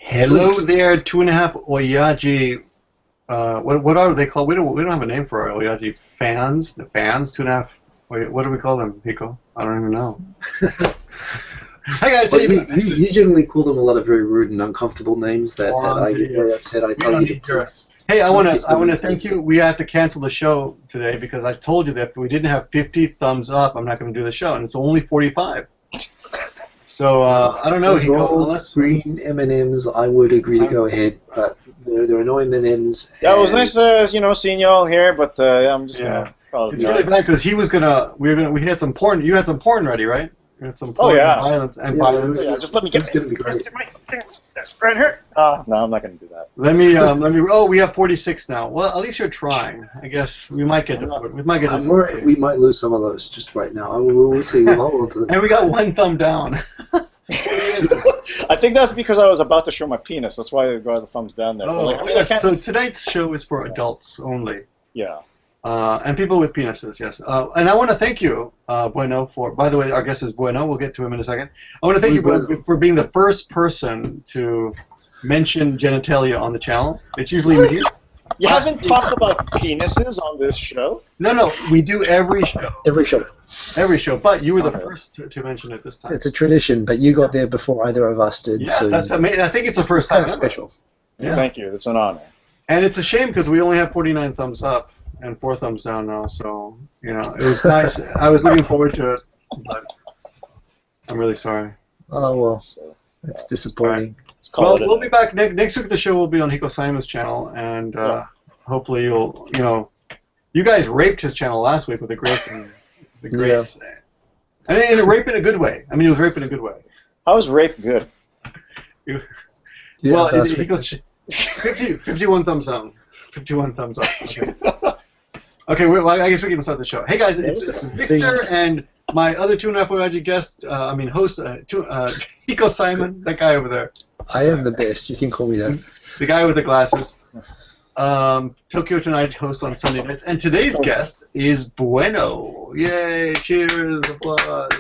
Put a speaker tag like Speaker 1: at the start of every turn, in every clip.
Speaker 1: Hello there, 2.5 Oyaji. What are they called? We don't have a name for our Oyaji fans. The fans, 2.5. What do we call them, Hiko? I don't even know. Hi guys.
Speaker 2: Well, you generally call them a lot of very rude and uncomfortable names that I get very upset. I tell you to please.
Speaker 1: Hey, I want to thank you. We have to cancel the show today because I told you that if we didn't have 50 thumbs up, I'm not going to do the show, and it's only 45. So I don't know.
Speaker 2: Unless green M&Ms, I would agree to go ahead, but there are no M&Ms.
Speaker 3: Yeah, it was nice, seeing you all here, but I'm just gonna.
Speaker 1: It's really bad because he was gonna. We had some porn. You had some porn ready, right? You had some porn violence.
Speaker 3: Yeah, just let me get
Speaker 2: to my
Speaker 3: thing right here. No, I'm not gonna do that.
Speaker 1: Let me. Oh, we have 46 now. Well, at least you're trying. I guess we might get to. We might get.
Speaker 2: I'm worried we might lose some of those just right now. We'll see. We'll hold on to them.
Speaker 1: And we got one thumb down.
Speaker 3: I think that's because I was about to show my penis. That's why I got the thumbs down there.
Speaker 1: Oh, so tonight's show is for adults only.
Speaker 3: Yeah.
Speaker 1: And people with penises, yes. And I want to thank you, Bueno, for. By the way, our guest is Bueno. We'll get to him in a second. I want to thank you for being the first person to mention genitalia on the channel. It's usually me.
Speaker 3: You haven't talked about penises on this show?
Speaker 1: No, we do every show.
Speaker 2: Every show.
Speaker 1: Every show, but you were the first to mention it this time.
Speaker 2: It's a tradition, but you got there before either of us did.
Speaker 1: Yes,
Speaker 2: so
Speaker 1: that's amazing. I think it's the first time.
Speaker 2: Special.
Speaker 3: Yeah. Thank you. It's an honor.
Speaker 1: And it's a shame because we only have 49 thumbs up and 4 thumbs down now. So it was nice. I was looking forward to it, but I'm really sorry.
Speaker 2: Oh well, it's disappointing.
Speaker 1: Right. Well, we'll be back next week. The show will be on Hiko Simon's channel, and hopefully you'll you guys raped his channel last week with the grace. The grace. Yeah. And rape in a good way. I mean, it was rape in a good way.
Speaker 3: How was rape good?
Speaker 1: Well, he goes 51 thumbs down. 51 thumbs up. Okay, well, I guess we can start the show. Hey guys, it's Victor and my other 2.5 Oyaji guest, host, Hiko Simon, that guy over there.
Speaker 2: I am the best. You can call me that.
Speaker 1: The guy with the glasses. Tokyo Tonight host on Sunday nights, and today's guest is Bueno. Yay! Cheers! Applause!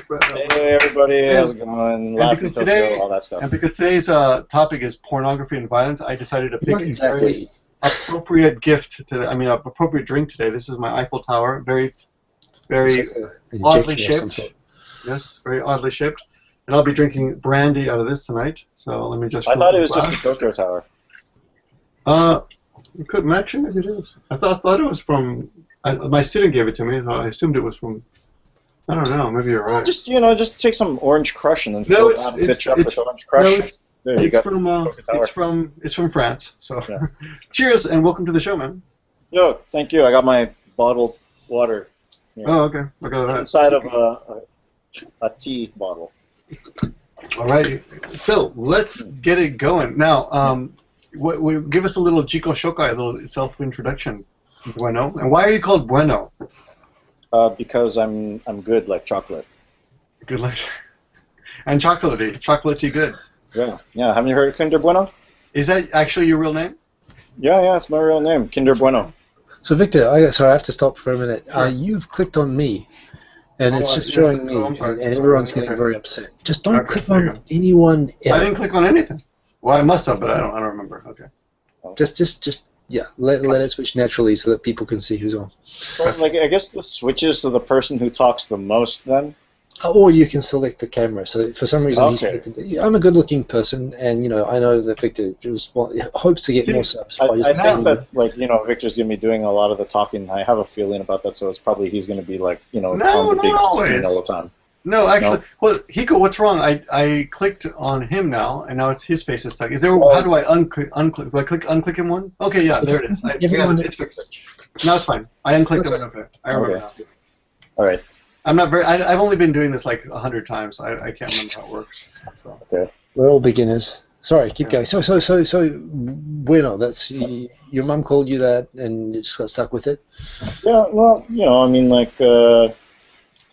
Speaker 3: Hey everybody, how's it going? Laughing Tokyo, all that stuff.
Speaker 1: And because today's topic is pornography and violence, I decided to pick a very appropriate gift appropriate drink today. This is my Eiffel Tower, very oddly shaped. Yes, very oddly shaped. And I'll be drinking brandy out of this tonight. So let me just.
Speaker 3: I thought it was just a Tokyo Tower.
Speaker 1: It could actually maybe it is. I thought it was from. My student gave it to me, so I assumed it was from. I don't know. Maybe you're right.
Speaker 3: Just take some Orange Crush and then fill it out with Orange Crush.
Speaker 1: It's from France. So, cheers and welcome to the show, man.
Speaker 3: Yo, thank you. I got my bottled water.
Speaker 1: Here. Oh, okay. I got that.
Speaker 3: Inside of a tea bottle.
Speaker 1: Alrighty. So let's get it going now. Give us a little Chico Shokai, a little self-introduction, Bueno. And why are you called Bueno?
Speaker 3: Because I'm good like chocolate.
Speaker 1: Good like, and chocolatey good.
Speaker 3: Yeah. Haven't you heard of Kinder Bueno?
Speaker 1: Is that actually your real name?
Speaker 3: Yeah, it's my real name, Kinder Bueno.
Speaker 2: So Victor, I have to stop for a minute. Sure. You've clicked on me, and it's just showing me, and everyone's getting very upset. Just don't click on anyone else.
Speaker 1: I didn't click on anything. Well, I must have, but I don't remember. Okay.
Speaker 2: Just let it switch naturally so that people can see who's on.
Speaker 3: So, I guess the switches to the person who talks the most then.
Speaker 2: Or you can select the camera. So for some reason, I'm a good-looking person, and I know that Victor hopes to get more subs.
Speaker 3: I think that Victor's gonna be doing a lot of the talking. I have a feeling about that, so it's probably he's gonna be on the big screen all the time.
Speaker 1: No, actually, well, Hiko, what's wrong? I clicked on him now, and now it's his face is stuck. How do I unclick? Do I unclick him one? Okay, yeah, there it is. It's fixed. No, it's fine. I unclicked him. Okay, I remember now.
Speaker 3: All right.
Speaker 1: I'm not very. I've only been doing this like 100 times. I can't remember how it works. So.
Speaker 3: Okay.
Speaker 2: We're all beginners. Sorry, keep going. So, Bueno, that's your mom called you that, and you just got stuck with it.
Speaker 3: Yeah. Well,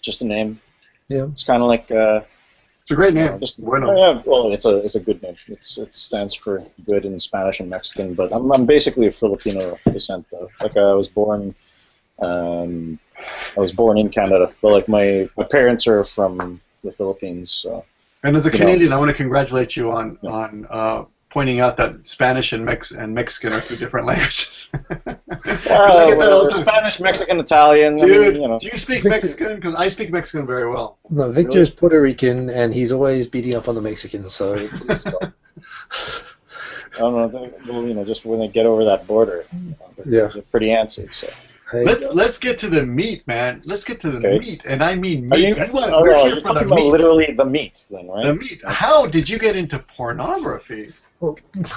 Speaker 3: just a name.
Speaker 2: Yeah.
Speaker 3: It's kind of like.
Speaker 1: It's a great name.
Speaker 3: Bueno. Yeah. Well, it's a good name. It stands for good in Spanish and Mexican, but I'm basically of Filipino descent though. Like I was born. I was born in Canada, but my parents are from the Philippines. So.
Speaker 1: And as a Canadian, I want to congratulate you on pointing out that Spanish and Mexican are two different languages.
Speaker 3: Spanish, Mexican, Italian.
Speaker 1: Dude,
Speaker 3: I mean, you know.
Speaker 1: do you speak Mexican? Because I speak Mexican very well.
Speaker 2: No, Victor's Puerto Rican, and he's always beating up on the Mexicans, so please stop.
Speaker 3: I don't know, just when they get over that border, they're pretty antsy. So
Speaker 1: let's get to the meat, man. Let's get to the meat, and I mean meat.
Speaker 3: You're talking about literally the meat, then, right?
Speaker 1: The meat. How did you get into pornography?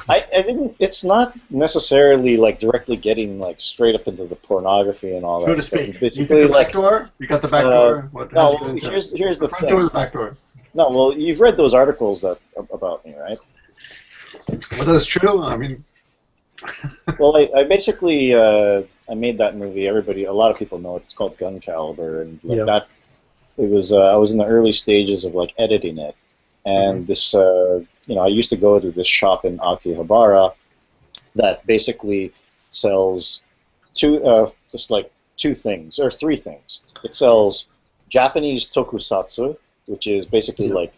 Speaker 3: I think it's not necessarily like directly getting like straight up into the pornography and all that.
Speaker 1: So to speak.
Speaker 3: Basically,
Speaker 1: you took the back door? You got the back door?
Speaker 3: No, here's the
Speaker 1: front
Speaker 3: thing.
Speaker 1: door or the back door?
Speaker 3: No, well, you've read those articles about me, right?
Speaker 1: Were those true? I mean,
Speaker 3: well, I basically I made that movie. A lot of people know it. It's called Gun Caliber, and that. It was I was in the early stages of like editing it, and this I used to go to this shop in Akihabara that basically sells three things. It sells Japanese tokusatsu, which is basically like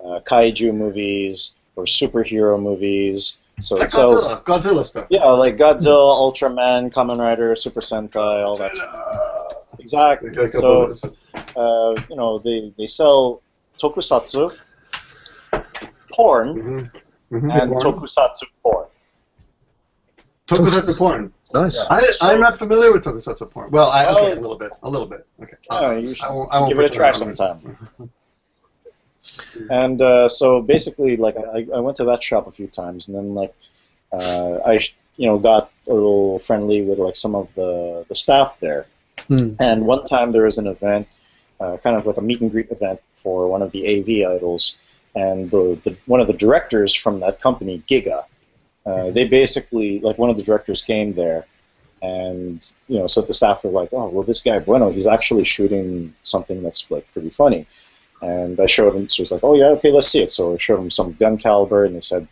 Speaker 3: kaiju movies or superhero movies. So it sells
Speaker 1: Godzilla stuff.
Speaker 3: Yeah, like Godzilla, Ultraman, Kamen Rider, Super Sentai, all that stuff. Exactly. So they sell tokusatsu, porn, and tokusatsu porn.
Speaker 1: Tokusatsu porn.
Speaker 2: Nice.
Speaker 1: I'm not familiar with tokusatsu porn. Well, okay, a little bit. Okay.
Speaker 3: You should I won't give it a try sometime. And so basically, like, I went to that shop a few times, and then like I got a little friendly with like some of the staff there. And one time there was an event, kind of like a meet and greet event for one of the AV idols, and one of the directors from that company, Giga, they basically, like, one of the directors came there, and so the staff were like, oh, well, this guy Bueno, he's actually shooting something that's like pretty funny. And I showed him, so he's like, oh yeah, okay, let's see it. So I showed him some Gun Caliber, and they said,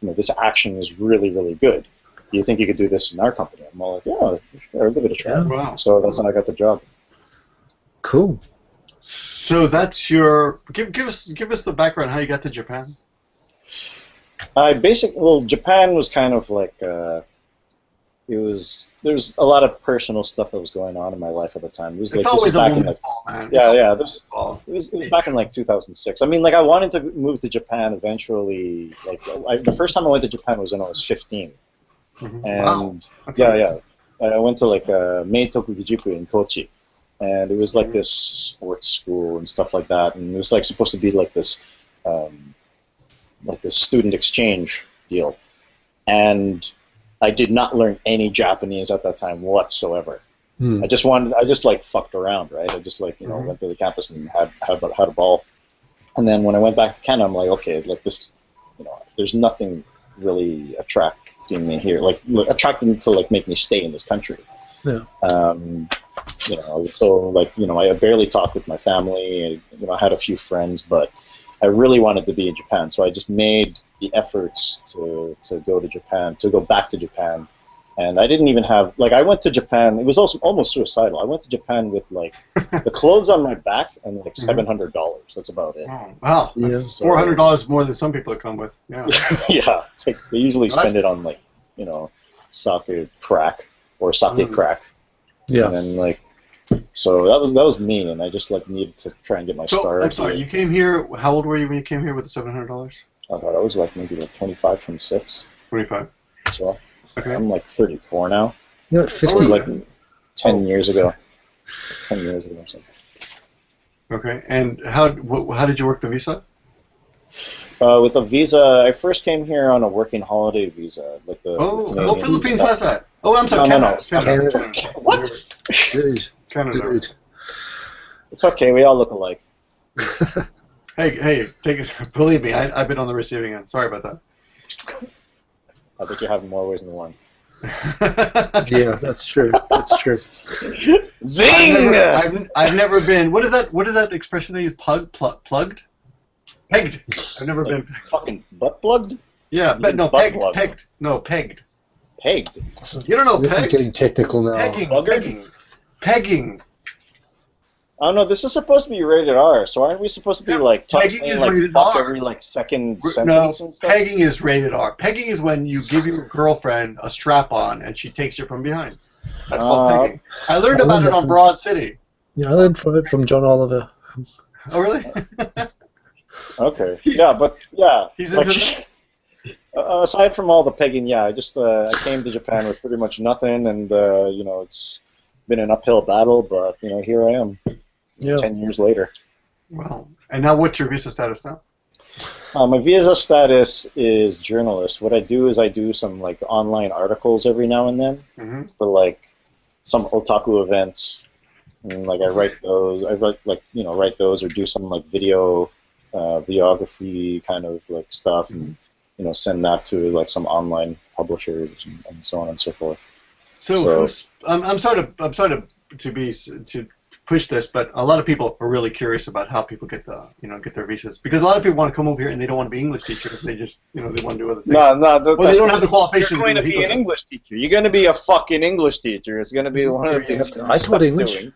Speaker 3: this action is really, really good. Do you think you could do this in our company? I'm all like, yeah, sure, give it a try.
Speaker 1: Yeah. Wow.
Speaker 3: So that's how I got the job.
Speaker 2: Cool.
Speaker 1: So that's your give us the background how you got to Japan.
Speaker 3: Japan was kind of like there's a lot of personal stuff that was going on in my life at the time. It was
Speaker 1: it's
Speaker 3: like,
Speaker 1: always
Speaker 3: this
Speaker 1: a
Speaker 3: is
Speaker 1: woman's fault, man.
Speaker 3: It was back in like 2006. I mean, like, I wanted to move to Japan eventually. Like, the first time I went to Japan was when I was 15. And
Speaker 1: wow.
Speaker 3: I went to like Meitoku Gijipu in Kochi, and it was like this sports school and stuff like that, and it was like supposed to be like this student exchange deal, and I did not learn any Japanese at that time whatsoever. I just like fucked around, right? I just like went to the campus and had a ball, and then when I went back to Canada, I'm like, okay, like this, there's nothing really attracting me here, like attracting to like make me stay in this country.
Speaker 2: Yeah.
Speaker 3: So like I barely talked with my family. I had a few friends, but I really wanted to be in Japan, so I just made the efforts to go to Japan, to go back to Japan. And I didn't even have, like, I went to Japan, it was also almost suicidal. I went to Japan with, like, the clothes on my back and, like, $700. That's about it.
Speaker 1: Wow, that's $400 more than some people come with. Yeah.
Speaker 3: Yeah, like, they usually spend it on, like, sake crack or sake crack.
Speaker 2: Yeah.
Speaker 3: And then, like, so that was me, and I just, like, needed to try and get my start.
Speaker 1: I'm sorry, you came here, how old were you when you came here with the $700?
Speaker 3: I thought I was, like, maybe, like, 25, 26.
Speaker 1: 25.
Speaker 3: So.
Speaker 1: Okay.
Speaker 3: I'm like 34 now.
Speaker 2: You're at 50.
Speaker 3: Like 10 years ago. 10 years ago or something.
Speaker 1: Okay. And how did you work the visa?
Speaker 3: With a visa, I first came here on a working holiday visa. Like the
Speaker 1: Philippines has that. Oh, I'm sorry.
Speaker 3: No.
Speaker 1: Canada.
Speaker 3: What?
Speaker 1: Canada.
Speaker 2: Dude.
Speaker 3: It's okay. We all look alike.
Speaker 1: Hey, take it. Believe me, I've been on the receiving end. Sorry about that.
Speaker 3: I think you're having more ways than one.
Speaker 2: Yeah, that's true. That's true.
Speaker 3: Zing!
Speaker 1: I've never been. What is that expression they use? Plugged? Pegged. I've never been.
Speaker 3: Fucking butt plugged?
Speaker 1: Yeah, but no, pegged. No, pegged.
Speaker 3: Pegged.
Speaker 1: You don't know
Speaker 2: This
Speaker 1: pegged?
Speaker 2: is getting technical now.
Speaker 1: Pegging.
Speaker 3: Oh no, this is supposed to be rated R, so aren't we supposed to be like
Speaker 1: pegging is
Speaker 3: like
Speaker 1: rated
Speaker 3: fuck
Speaker 1: R.
Speaker 3: every like second
Speaker 1: No,
Speaker 3: sentence and stuff?
Speaker 1: pegging is rated R. Pegging is when you give your girlfriend a strap on and she takes you from behind. That's called pegging. I learned about it on Broad City.
Speaker 2: Yeah, I learned from John Oliver.
Speaker 1: Oh really?
Speaker 3: Okay. Yeah, but yeah.
Speaker 1: He's
Speaker 3: like,
Speaker 1: into that?
Speaker 3: aside from all the pegging, yeah, I came to Japan with pretty much nothing, and you know, it's been an uphill battle, but you know, here I am, 10 years later.
Speaker 1: Wow. And now, what's your visa status now?
Speaker 3: My visa status is journalist. What I do is I do some like online articles every now and then for like some otaku events, and like I write those. I write those or do some like videography kind of like stuff, and you know, send that to like some online publishers and so on and so forth.
Speaker 1: So I'm sorry to push this, but a lot of people are really curious about how people get their visas, because a lot of people want to come over here and they don't want to be English teachers. They just they want to do other things.
Speaker 3: No,
Speaker 1: they don't have the qualifications.
Speaker 3: You're going to be an English teacher. You're going to be a fucking English teacher. It's going to be one of the things.
Speaker 2: I taught English.
Speaker 1: You're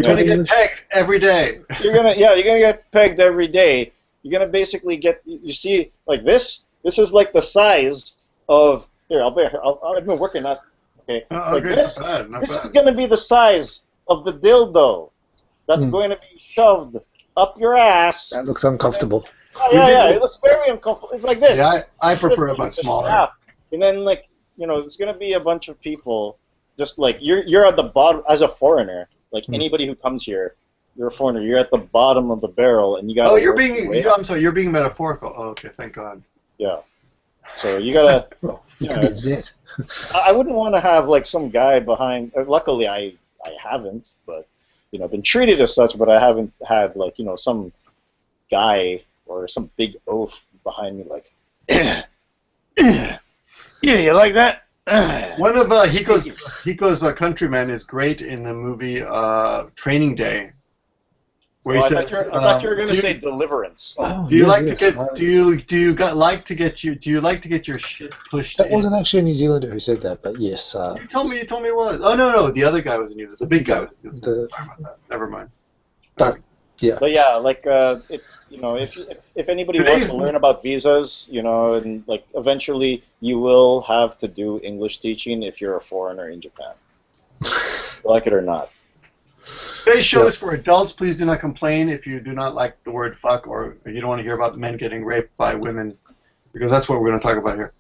Speaker 1: going to get pegged every day.
Speaker 3: You're gonna get pegged every day. You're gonna basically get. You see, like this. This is like the size of here. I've been working on. Okay. Like
Speaker 1: okay,
Speaker 3: this.
Speaker 1: not bad.
Speaker 3: This is gonna be the size of the dildo that's going to be shoved up your ass.
Speaker 2: That looks uncomfortable.
Speaker 3: Yeah, it looks very uncomfortable. It's like this.
Speaker 1: Yeah, I prefer it much smaller.
Speaker 3: And then like it's gonna be a bunch of people. Just like you're at the bottom as a foreigner. Like anybody who comes here, you're a foreigner. You're at the bottom of the barrel, and you got. Oh,
Speaker 1: you're being metaphorical. Oh, okay, thank God.
Speaker 3: Yeah. So you gotta. I wouldn't want to have like some guy behind. Luckily, I haven't, but I've been treated as such. But I haven't had like some guy or some big oaf behind me like. Yeah, you like that?
Speaker 1: One of Hiko's countrymen is great in the movie Training Day. Where he says,
Speaker 3: I thought you were going to say Deliverance.
Speaker 1: Do you like to get your shit pushed?
Speaker 2: That wasn't actually a New Zealander who said that, but yes.
Speaker 1: You told me it was. Oh no, the other guy was New Zealand. The big guy was New Zealand. Sorry about that. Never mind.
Speaker 2: But
Speaker 3: yeah, like if anybody wants to learn about visas, and like eventually you will have to do English teaching if you're a foreigner in Japan, like it or not.
Speaker 1: Today's show is for adults. Please do not complain if you do not like the word fuck or you don't want to hear about men getting raped by women, because that's what we're going to talk about here.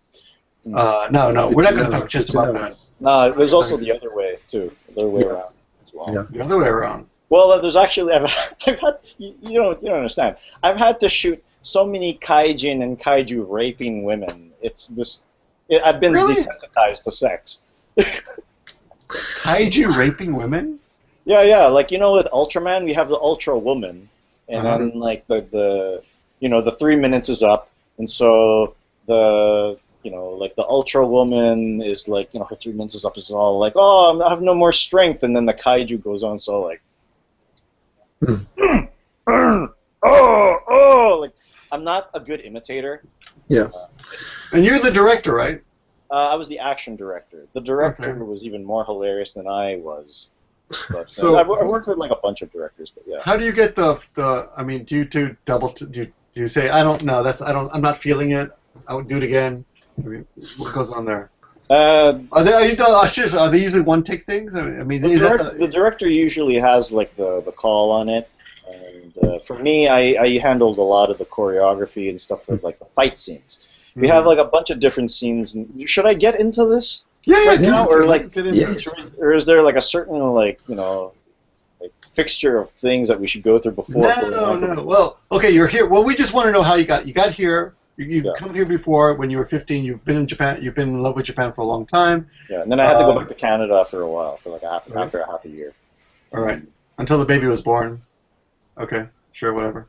Speaker 1: No, we're not going to talk just about that.
Speaker 3: No, there's also the other way too. The other way around as well.
Speaker 1: Yeah. The other way around.
Speaker 3: Well, there's actually I've had you don't understand. I've had to shoot so many kaijin and kaiju raping women. It's just I've been desensitized to sex.
Speaker 1: Kaiju raping women?
Speaker 3: Yeah. Like with Ultraman, we have the Ultra Woman, and then like the 3 minutes is up, and so the like the Ultra Woman is like her 3 minutes is up. Is all like, oh, I have no more strength, and then the kaiju goes on so like. Like I'm not a good imitator.
Speaker 2: Yeah.
Speaker 1: And you're the director, right?
Speaker 3: I was the action director. The director was even more hilarious than I was. But
Speaker 1: so
Speaker 3: I worked with like a bunch of directors, but yeah.
Speaker 1: How do you get the? I mean, do you say I don't know? I'm not feeling it. I would do it again. I mean, what goes on there? Are they usually one take things? I mean,
Speaker 3: the director usually has like the call on it, and for me, I handled a lot of the choreography and stuff for like the fight scenes. We have like a bunch of different scenes. Should I get into this?
Speaker 1: Yeah.
Speaker 3: Or like, or is there like a certain like like fixture of things that we should go through before?
Speaker 1: No. Well, okay, you're here. Well, we just want to know how you got here. You come here before when you were 15. You've been in Japan. You've been in love with Japan for a long time.
Speaker 3: Yeah, and then I had to go back to Canada for a while, for like after a half a year.
Speaker 1: All right, until the baby was born. Okay, sure, whatever.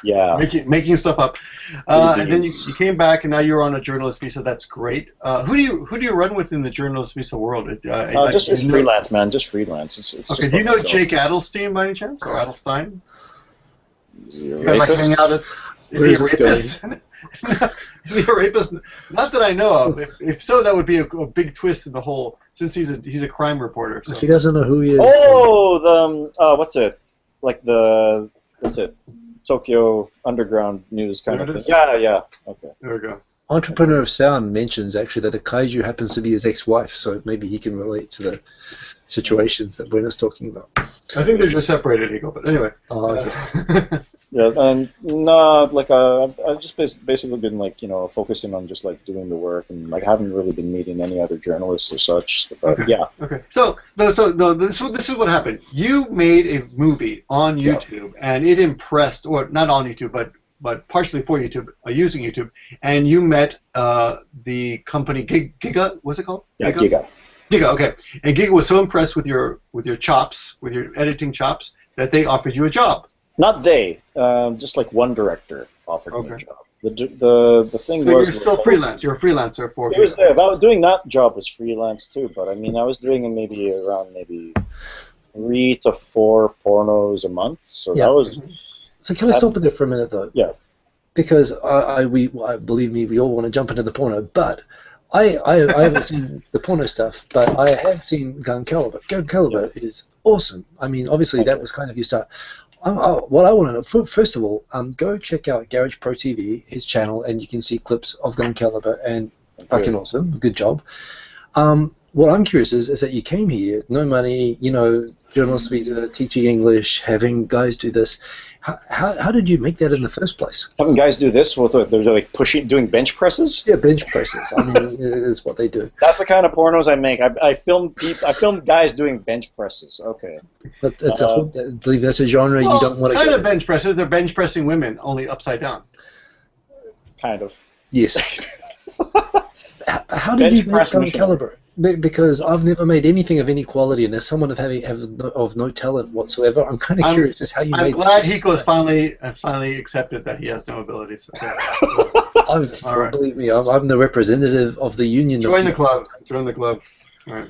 Speaker 3: Yeah.
Speaker 1: Making stuff up. And then you came back, and now you're on a journalist visa. That's great. Who do you run with in the journalist visa world?
Speaker 3: Just freelance, man. Just freelance. It's
Speaker 1: okay. Do you know Jake Adelstein by any chance, or Adelstein?
Speaker 3: Is he a
Speaker 1: rapist? Like hang out is he a rapist? Is he a rapist? Not that I know of. If so, that would be a big twist in the whole. Since he's a crime reporter. So.
Speaker 2: He doesn't know who he is.
Speaker 3: Oh, what's it? like the what's it, Tokyo Underground News kind of thing. Yeah. Okay.
Speaker 1: There we go.
Speaker 2: Entrepreneur of Sound mentions actually that a kaiju happens to be his ex-wife, so maybe he can relate to the situations that Bueno's talking about.
Speaker 1: I think they're just separated, Eagle, but anyway.
Speaker 2: Oh, okay.
Speaker 3: Yeah, and no, like I've just basically been like focusing on just like doing the work, and like haven't really been meeting any other journalists or such. But yeah.
Speaker 1: Okay. So this is what happened. You made a movie on YouTube, and it impressed, or not on YouTube, but partially for YouTube, using YouTube, and you met the company Giga. What's it called?
Speaker 3: Yeah, Giga.
Speaker 1: Giga. Okay. And Giga was so impressed with your chops, with your editing chops, that they offered you a job.
Speaker 3: Not they, just like one director offered me a job. The thing was.
Speaker 1: So you're still freelance. You're a freelancer for.
Speaker 3: It was there. Doing that job was freelance too, but I mean, I was doing around 3 to 4 pornos a month, so that was.
Speaker 2: So can I stop there for a minute though?
Speaker 3: Yeah.
Speaker 2: Because believe me, we all want to jump into the porno, but I haven't seen the porno stuff, but I have seen Gun Caliber. Gun Caliber is awesome. I mean, obviously that was kind of your start. What I want to know, first of all, go check out Garage Pro TV, his channel, and you can see clips of Gun Caliber, and fucking awesome. Good job. What I'm curious is that you came here, no money, journalist visa, teaching English, having guys do this. How did you make that in the first place?
Speaker 3: Having guys do this, they're like doing bench presses?
Speaker 2: Yeah, bench presses. I mean, it's what they do.
Speaker 3: That's the kind of pornos I make. I film guys doing bench presses. Okay.
Speaker 2: But it's I believe that's a genre you don't want to
Speaker 1: kind of bench presses. They're bench pressing women, only upside down.
Speaker 3: Kind of.
Speaker 2: Yes. How did you make Gun Caliber? Because I've never made anything of any quality, and as someone of no talent whatsoever, I'm kind of curious as how you made.
Speaker 1: I'm glad Hiko's finally accepted that he has no abilities.
Speaker 2: All right. Believe me, I'm the representative of the union.
Speaker 1: Join the club. Join the club. All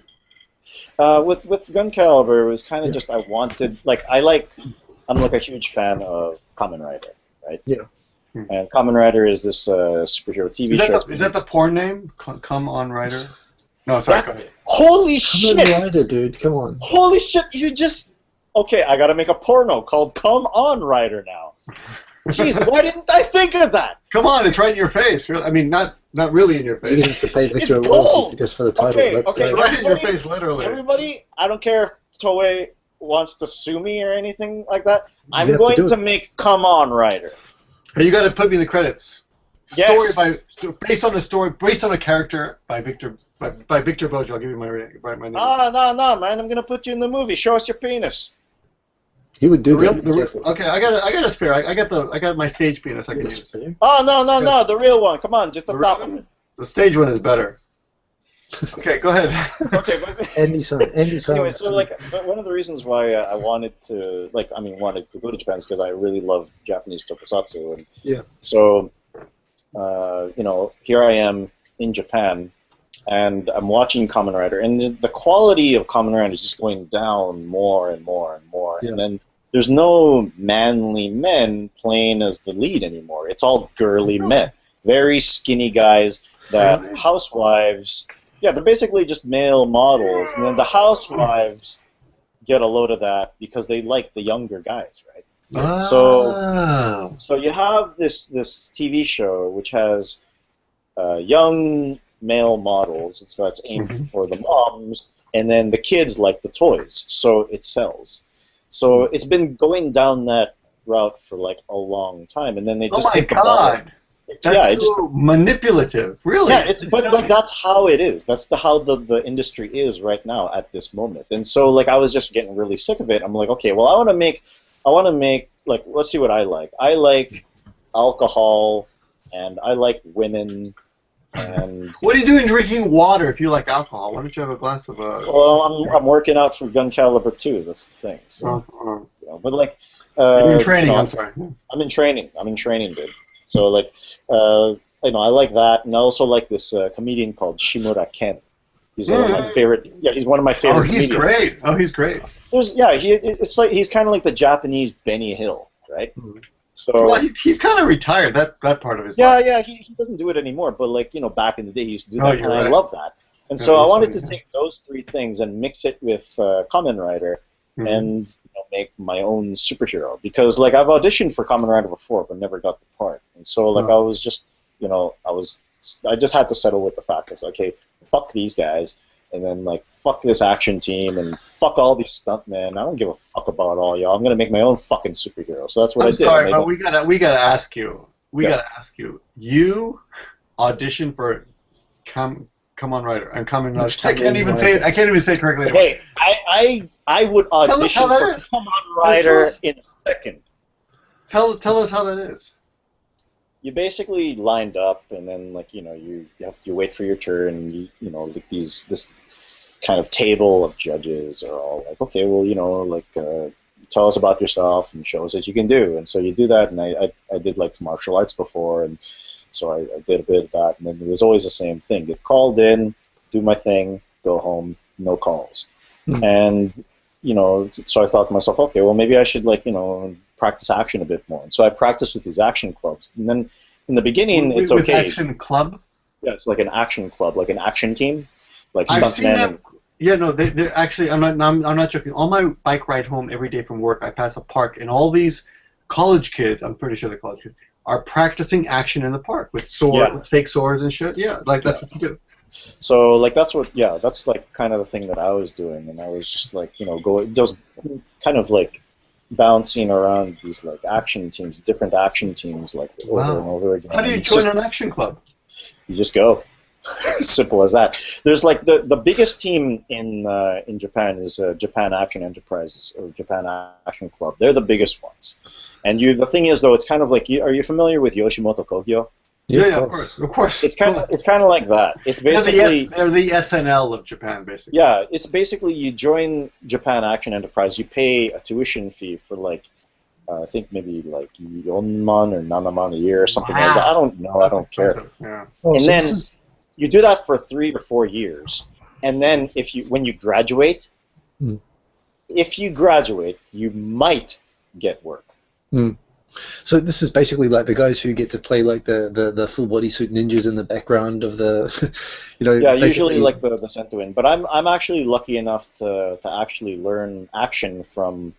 Speaker 3: right. With Gun Caliber, it was kind of just I wanted I'm like a huge fan of Kamen Rider, right?
Speaker 2: Yeah.
Speaker 3: And Kamen Rider is this superhero TV show.
Speaker 1: Is that the porn name? Come on, Rider. No, sorry.
Speaker 3: Holy shit!
Speaker 2: Rider, dude, come on.
Speaker 3: Holy shit! You just okay. I gotta make a porno called "Come On, Rider" now. Jeez, why didn't I think of that?
Speaker 1: Come on, it's right in your face. I mean, not really in your face.
Speaker 2: You have to pay Victor Wells just for the title.
Speaker 3: Okay,
Speaker 1: right in your face, literally.
Speaker 3: Everybody, I don't care if Toei wants to sue me or anything like that. I'm going to make "Come On, Rider."
Speaker 1: Hey, you got to put me in the credits.
Speaker 3: Yes.
Speaker 1: Based on a character by Victor Bojo. I'll give you my name.
Speaker 3: No, man! I'm gonna put you in the movie. Show us your penis.
Speaker 2: He would do that.
Speaker 1: Okay, I got a spare. I got my stage penis. I can use.
Speaker 3: Oh no! The real one. Come on, just the top of it.
Speaker 1: The stage one is better. Okay, go ahead.
Speaker 2: Okay, Andy son.
Speaker 3: Anyway, so one of the reasons why I wanted to go to Japan is because I really love Japanese tokusatsu, and so here I am in Japan, and I'm watching Kamen Rider, and the quality of Kamen Rider is just going down more and more and more, and then there's no manly men playing as the lead anymore. It's all girly men, very skinny guys that housewives. Yeah, they're basically just male models, and then the housewives get a load of that because they like the younger guys, right? So you have this TV show which has young male models, so that's aimed for the moms, and then the kids like the toys, so it sells. So it's been going down that route for like a long time, and then they just think about it.
Speaker 1: That's so manipulative, really.
Speaker 3: Yeah, but that's how it is. That's how the industry is right now at this moment. And so I was just getting really sick of it. I'm like, okay, well, I want to make let's see what I like. I like alcohol, and I like women. And
Speaker 1: what are you doing drinking water if you like alcohol? Why don't you have a glass of
Speaker 3: Well, I'm working out for Gun Caliber too. That's the thing. So, but
Speaker 1: you're in training. I'm sorry.
Speaker 3: I'm in training, dude. So I like that, and I also like this comedian called Shimura Ken. He's one of my favorite. Yeah, he's one of my favorite.
Speaker 1: He's great. Oh, he's great.
Speaker 3: It's like he's kind of like the Japanese Benny Hill, right? So
Speaker 1: he's kind of retired. That part of his life.
Speaker 3: Yeah, he doesn't do it anymore. But back in the day, he used to do that, and I love that. And so I wanted to take those three things and mix it with Kamen Rider. and make my own superhero, because like I've auditioned for Kamen Rider before but never got the part, and so like I was just I just had to settle with the fact that okay, fuck these guys, and then like fuck this action team and fuck all these stuntmen. I don't give a fuck about all y'all. I'm gonna make my own fucking superhero. So that's what I did.
Speaker 1: Sorry, but we gotta ask you. Gotta ask you. You auditioned for Kamen Rider and Kamen Rider. I can't even say it. I can't even say it correctly.
Speaker 3: Hey, I would audition for Kamen Rider in a second.
Speaker 1: Tell us how that is.
Speaker 3: You basically lined up, and then like you wait for your turn, and like this kind of table of judges are all like, okay, well tell us about yourself and show us what you can do, and so you do that, and I did like martial arts before, and so I did a bit of that, and then it was always the same thing: get called in, do my thing, go home, no calls, and so I thought to myself, okay, well maybe I should practice action a bit more. And so I practiced with these action clubs. And then in the beginning, it's okay.
Speaker 1: With action club?
Speaker 3: Yeah, it's like an action club, like an action team, like
Speaker 1: I've seen
Speaker 3: stuntmen.
Speaker 1: Yeah, no, they're actually. I'm not joking. On my bike ride home every day from work, I pass a park, and all these college kids, I'm pretty sure they're college kids, are practicing action in the park with with fake swords and shit. Yeah, like that's what you do.
Speaker 3: So like that's like kind of the thing that I was doing, and I was just like going just kind of like bouncing around these like action teams, different action teams, like over and over again.
Speaker 1: How do you join an action club?
Speaker 3: You just go. Simple as that. There's like the biggest team in Japan is Japan Action Enterprises or Japan Action Club. They're the biggest ones. And the thing is though, it's kind of like are you familiar with Yoshimoto Kogyo?
Speaker 1: Yeah, of course.
Speaker 3: It's kind of like that. It's basically
Speaker 1: they're the SNL of Japan, basically.
Speaker 3: Yeah, it's basically you join Japan Action Enterprise, you pay a tuition fee for like I think maybe like 4man or 7man a year or something like that. I don't know. I don't care.
Speaker 1: Yeah.
Speaker 3: And then you do that for 3 or 4 years, and then when you graduate, you might get work.
Speaker 2: So this is basically like the guys who get to play like the full bodysuit ninjas in the background of the,
Speaker 3: Yeah, usually like the Sentoin. But I'm actually lucky enough to actually learn action from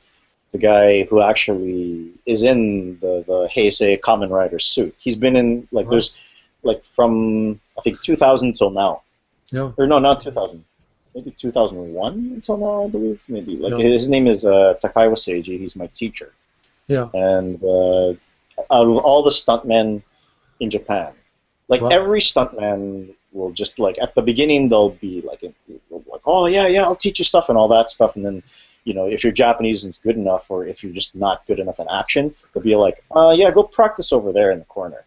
Speaker 3: the guy who actually is in the Heisei Kamen Rider suit. He's been in there's like from I think 2000 till now.
Speaker 2: Yeah.
Speaker 3: Or no, not 2000. Maybe 2001 until now, I believe. Maybe his name is Takaiwa Seiji. He's my teacher.
Speaker 2: Yeah.
Speaker 3: And out of all the stuntmen in Japan, every stuntman will just at the beginning they'll be like, oh yeah, I'll teach you stuff and all that stuff, and then if you're Japanese and it's good enough, or if you're just not good enough in action, they'll be like, yeah, go practice over there in the corner.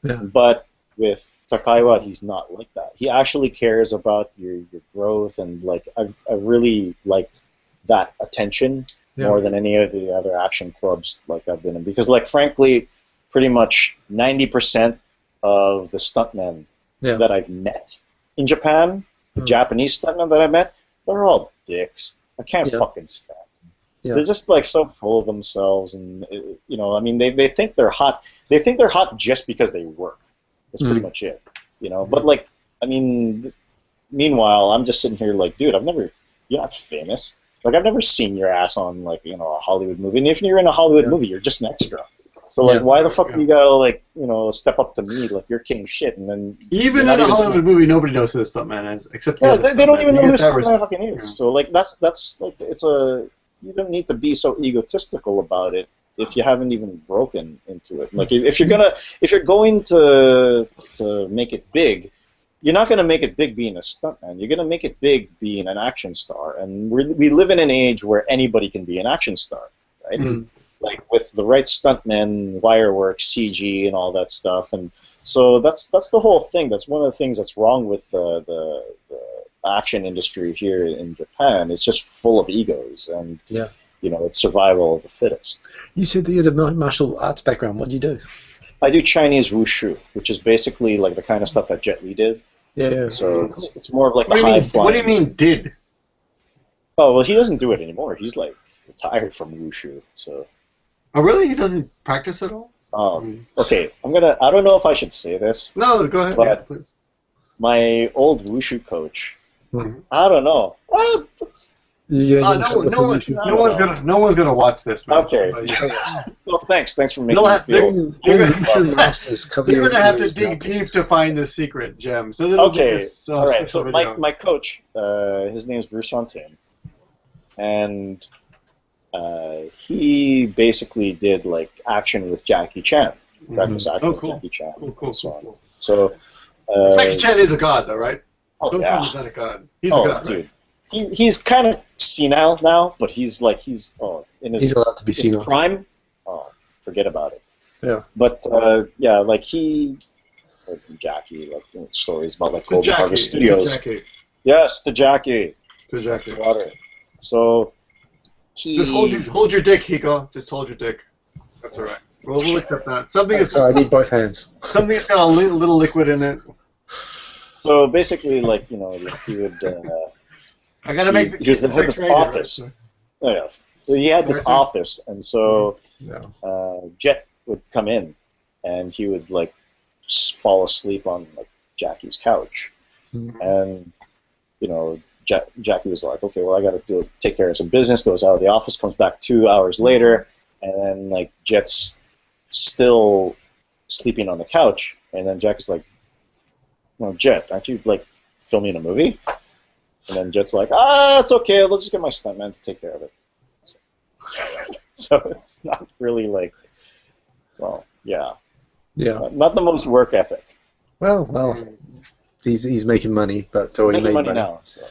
Speaker 2: Yeah.
Speaker 3: But with Takaiwa, he's not like that. He actually cares about your growth, and I really liked that attention. Yeah. More than any of the other action clubs I've been in, because frankly, pretty much 90% of the stuntmen that I've met in Japan, the Japanese stuntmen that I met, they're all dicks. I can't fucking stand them. Yeah. They're just so full of themselves, and I mean, they think they're hot. They think they're hot just because they work. That's pretty much it. But I mean, meanwhile, I'm just sitting here dude, you're not famous. I've never seen your ass on a Hollywood movie, and if you're in a Hollywood movie, you're just an extra. So why the fuck do you gotta step up to me like you're king shit, and then
Speaker 1: even in a Hollywood movie, nobody knows who this stuntman is except
Speaker 3: they don't even know who this stuntman fucking is. Yeah. So that's you don't need to be so egotistical about it if you haven't even broken into it. If you're going to make it big. You're not going to make it big being a stuntman. You're going to make it big being an action star. And we live in an age where anybody can be an action star, right? With the right stuntmen, wire work, CG, and all that stuff. And so that's the whole thing. That's one of the things that's wrong with the action industry here in Japan. It's just full of egos, and it's survival of the fittest.
Speaker 2: You said that you had a martial arts background. What do you do?
Speaker 3: I do Chinese wushu, which is basically the kind of stuff that Jet Li did.
Speaker 2: Yeah.
Speaker 3: So it's more of the high flying.
Speaker 1: What do you mean did?
Speaker 3: Oh well, he doesn't do it anymore. He's retired from wushu. So.
Speaker 1: Oh really? He doesn't practice at all?
Speaker 3: Okay. I don't know if I should say this.
Speaker 1: No, go ahead.
Speaker 3: But
Speaker 1: please.
Speaker 3: My old wushu coach. I don't know. Well,
Speaker 1: No one's gonna watch this, man.
Speaker 3: Okay. Well, thanks for making me feel.
Speaker 1: You're gonna have to dig deep to find this secret gem. So
Speaker 3: okay. All right. So my coach, his name is Bruce Fontaine, and he basically did like action with Jackie Chan. Jackie Chan.
Speaker 1: Cool.
Speaker 3: So
Speaker 1: Jackie Chan is a god, though, right?
Speaker 3: Oh,
Speaker 1: Don't tell me he's not a god. He's a god,
Speaker 3: dude.
Speaker 1: Right?
Speaker 3: He's kind of senile now, but he's in his
Speaker 2: allowed to be senile.
Speaker 3: Prime. Oh, forget about it.
Speaker 2: Yeah.
Speaker 3: But like he, Jackie, like stories about like Golden Harvest Studios. Yes, to Jackie. Water. So he
Speaker 1: just hold your dick, Hiko. Just hold your dick. That's all right. We'll accept that.
Speaker 2: I need both hands.
Speaker 1: Something that's got a little liquid in it.
Speaker 3: So basically, like he would.
Speaker 1: I gotta make
Speaker 3: he had this office. Right? Oh, yeah. So he had this office, and so Jet would come in, and he would like fall asleep on like Jackie's couch, and Jackie was like, okay, well I gotta take care of some business. Goes out of the office, comes back 2 hours later, and then like Jet's still sleeping on the couch, and then Jackie's like, "No, Jet, aren't you like filming a movie?" And then Jet's like, it's okay, let's just get my stuntman to take care of it. So it's not really like, not the most work ethic.
Speaker 2: Well, he's making money, but already made money
Speaker 3: now. So.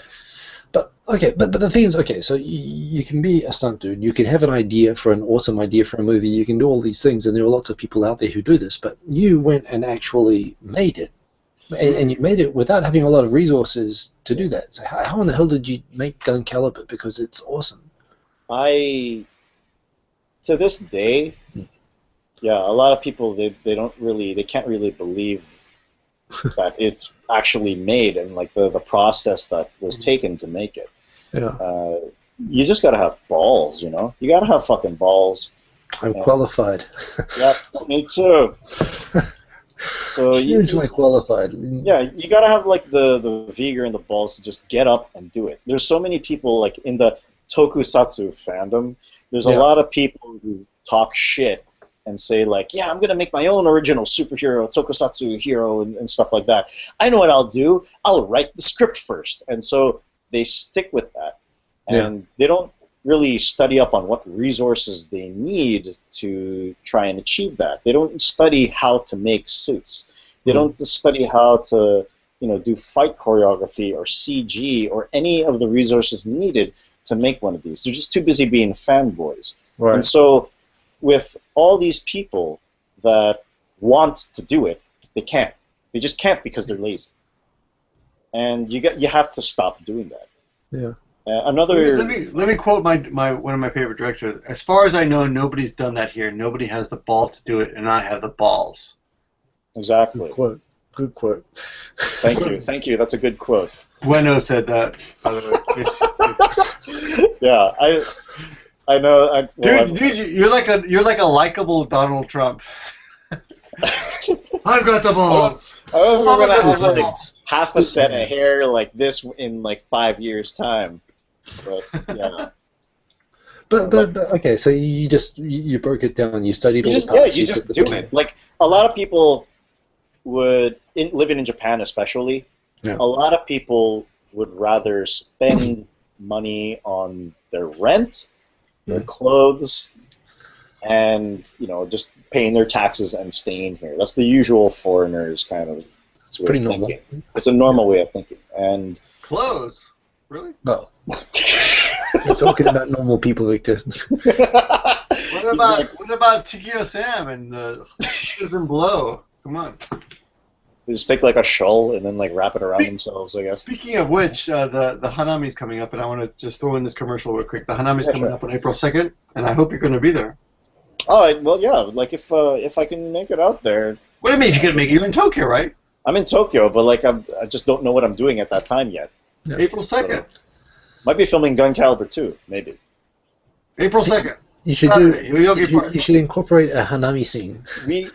Speaker 2: But the thing is, okay, so you can be a stunt dude, you can have an idea for an awesome idea for a movie, you can do all these things, and there are lots of people out there who do this, but you went and actually made it. And you made it without having a lot of resources to do that. So how in the hell did you make Gun Caliber? Because it's awesome.
Speaker 3: To this day, a lot of people they can't really believe that it's actually made and like the process that was taken to make it.
Speaker 2: Yeah.
Speaker 3: You just gotta have balls, You gotta have fucking balls.
Speaker 2: I'm qualified.
Speaker 3: Yeah, me too. So
Speaker 2: hugely qualified.
Speaker 3: Yeah, you gotta have like the vigor and the balls to just get up and do it. There's so many people like in the tokusatsu fandom. There's a lot of people who talk shit and say like, yeah, I'm gonna make my own original superhero tokusatsu hero and stuff like that. I know what I'll do. I'll write the script first, and so they stick with that, and they don't really study up on what resources they need to try and achieve that. They don't study how to make suits. They don't study how to, do fight choreography or CG or any of the resources needed to make one of these. They're just too busy being fanboys.
Speaker 2: Right.
Speaker 3: And so with all these people that want to do it, they can't. They just can't because they're lazy. And you have to stop doing that.
Speaker 2: Yeah.
Speaker 1: Let me quote one of my favorite directors. As far as I know, nobody's done that here. Nobody has the balls to do it, and I have the balls.
Speaker 3: Exactly.
Speaker 2: Good quote.
Speaker 3: Thank you. That's a good quote.
Speaker 1: Bueno said that, by the
Speaker 3: way. Yeah, I know.
Speaker 1: Dude, you're like a likable Donald Trump. I've got the balls.
Speaker 3: I was gonna have like half a set of hair like this in like 5 years' time. But yeah.
Speaker 2: But okay, so you broke it down. You studied all the parts.
Speaker 3: Yeah, you just do it. Like a lot of people living in Japan, especially. Yeah. A lot of people would rather spend money on their rent, their clothes, and just paying their taxes and staying here. That's the usual foreigners kind of. It's pretty normal. It's a normal way of thinking. And
Speaker 1: clothes, really?
Speaker 2: No. You're talking about normal people, Victor.
Speaker 1: What about Tikio Sam and the doesn't blow? Come on.
Speaker 3: They just take like a shawl and then like wrap it around themselves, I guess.
Speaker 1: Speaking of which, the Hanami's coming up, and I want to just throw in this commercial real quick. The Hanami's coming up on April 2nd, and I hope you're going to be there.
Speaker 3: Oh, well, yeah. Like if I can make it out there.
Speaker 1: What do you mean if you can make it? You're in Tokyo, right?
Speaker 3: I'm in Tokyo, but like I just don't know what I'm doing at that time yet.
Speaker 1: Yeah. April 2nd. So,
Speaker 3: might be filming Gun Caliber 2, maybe.
Speaker 1: April 2nd.
Speaker 2: You should you should incorporate a Hanami scene.
Speaker 3: We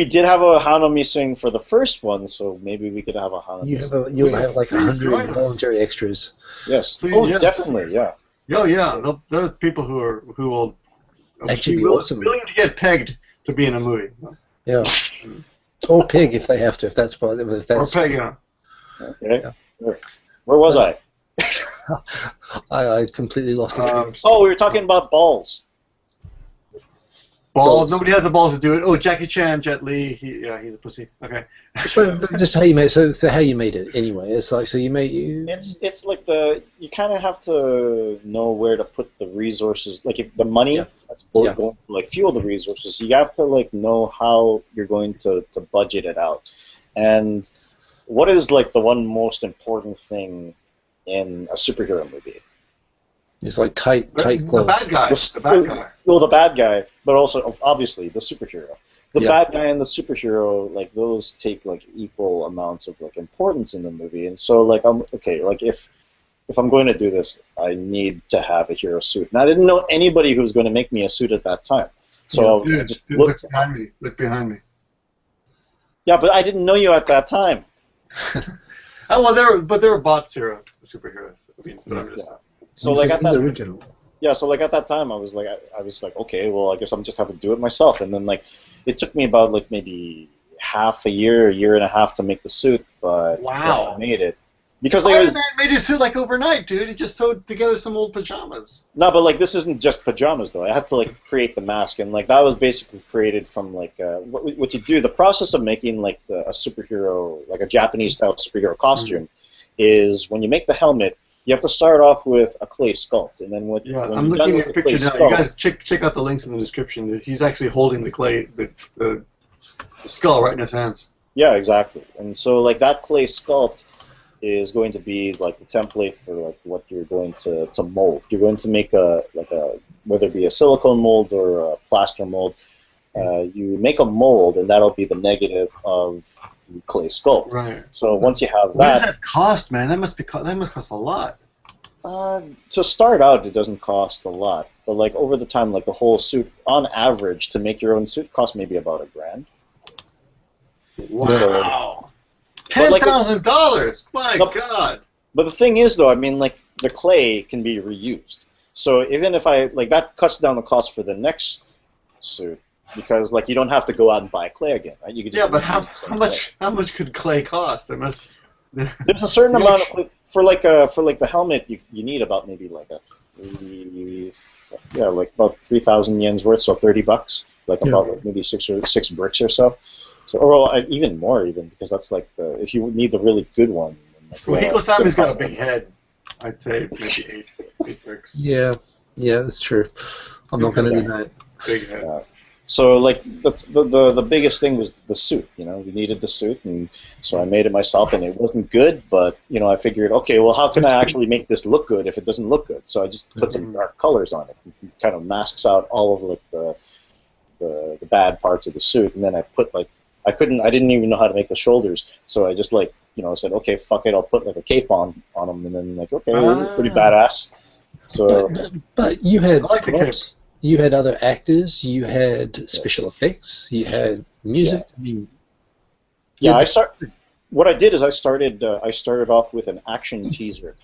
Speaker 3: did have a Hanami scene for the first one, so maybe we could have a Hanami scene.
Speaker 2: You'll have like 100 voluntary extras.
Speaker 3: Yes. Please, yes. Definitely, yeah.
Speaker 1: Oh yeah, there are people who will
Speaker 2: actually be
Speaker 1: willing,
Speaker 2: awesome.
Speaker 1: willing to get pegged to be in a movie.
Speaker 2: Yeah. Or pig if they have to, if that's
Speaker 1: Or peg, yeah.
Speaker 3: Okay.
Speaker 2: Yeah.
Speaker 3: Where was I?
Speaker 2: I completely lost it.
Speaker 3: Oh, we were talking about balls.
Speaker 1: Balls. Nobody has the balls to do it. Oh, Jackie Chan, Jet Li. He's a pussy. Okay.
Speaker 2: But just how you made so how you made it anyway. It's like you.
Speaker 3: It's like you kind of have to know where to put the resources. Like if the money that's going to like fuel the resources, you have to like know how you're going to budget it out. And what is like the one most important thing in a superhero movie?
Speaker 2: It's like tight clothes.
Speaker 1: The bad guy. The bad guy.
Speaker 3: Well, the bad guy, but also obviously the superhero. The
Speaker 2: Yeah.
Speaker 3: bad guy and the superhero, like those take like equal amounts of like importance in the movie. And so like like if I'm going to do this, I need to have a hero suit. And I didn't know anybody who was going to make me a suit at that time. So I just looked
Speaker 1: behind me. Look behind me.
Speaker 3: Yeah, but I didn't know you at that time.
Speaker 1: Oh well, there were bots here, superheroes. I mean, but I'm just.
Speaker 3: So like at that
Speaker 2: original.
Speaker 3: Yeah, so like at that time I was like okay, well I guess I'm just have to do it myself. And then like it took me about like maybe half a year and a half to make the suit, but
Speaker 1: wow,
Speaker 3: I made it. Because
Speaker 1: Spider-Man made his suit like overnight, dude. He just sewed together some old pajamas.
Speaker 3: No, but like this isn't just pajamas though. I had to like create the mask, and like that was basically created from like what you do. The process of making like a superhero, like a Japanese style superhero costume, is when you make the helmet, you have to start off with a clay sculpt, and then when
Speaker 1: I'm looking at a picture now. You guys check out the links in the description. He's actually holding the clay, the skull right in his hands.
Speaker 3: Yeah, exactly. And so like that clay sculpt is going to be like the template for like what you're going to mold. You're going to make whether it be a silicone mold or a plaster mold. You make a mold, and that'll be the negative of the clay sculpt.
Speaker 1: Right.
Speaker 3: So once you have that,
Speaker 1: what does that cost, man? That must cost a lot.
Speaker 3: To start out, it doesn't cost a lot, but like over the time, like the whole suit, on average, to make your own suit costs maybe about $1,000.
Speaker 1: Wow. $10,000. My God.
Speaker 3: But the thing is, though, I mean, like the clay can be reused. So even if that cuts down the cost for the next suit, because like you don't have to go out and buy clay again, right? You could just
Speaker 1: but how much could clay cost?
Speaker 3: There's a certain amount of clay for the helmet. You need about maybe like about 3,000 yens worth, so $30, about like maybe six bricks or so. So, or even more, because that's like if you need the really good one.
Speaker 1: Well, Hiko-sami's got a big head. I'd say maybe 8 bricks.
Speaker 2: Yeah, that's true. I'm not going to deny it.
Speaker 1: Big head.
Speaker 3: So like that's the biggest thing was the suit. We needed the suit, and so I made it myself, and it wasn't good, but I figured, okay, well, how can I actually make this look good if it doesn't look good? So I just put some dark colors on it. It kind of masks out all of like the bad parts of the suit, and then I put like I didn't even know how to make the shoulders, so I just like said, okay, fuck it, I'll put like a cape on them, and then like, okay, well, it's pretty badass. So,
Speaker 2: but you had
Speaker 1: I like the cape.
Speaker 2: You had other actors, you had special effects, you had music.
Speaker 3: Yeah.
Speaker 2: I mean,
Speaker 3: what I did is I started off with an action teaser,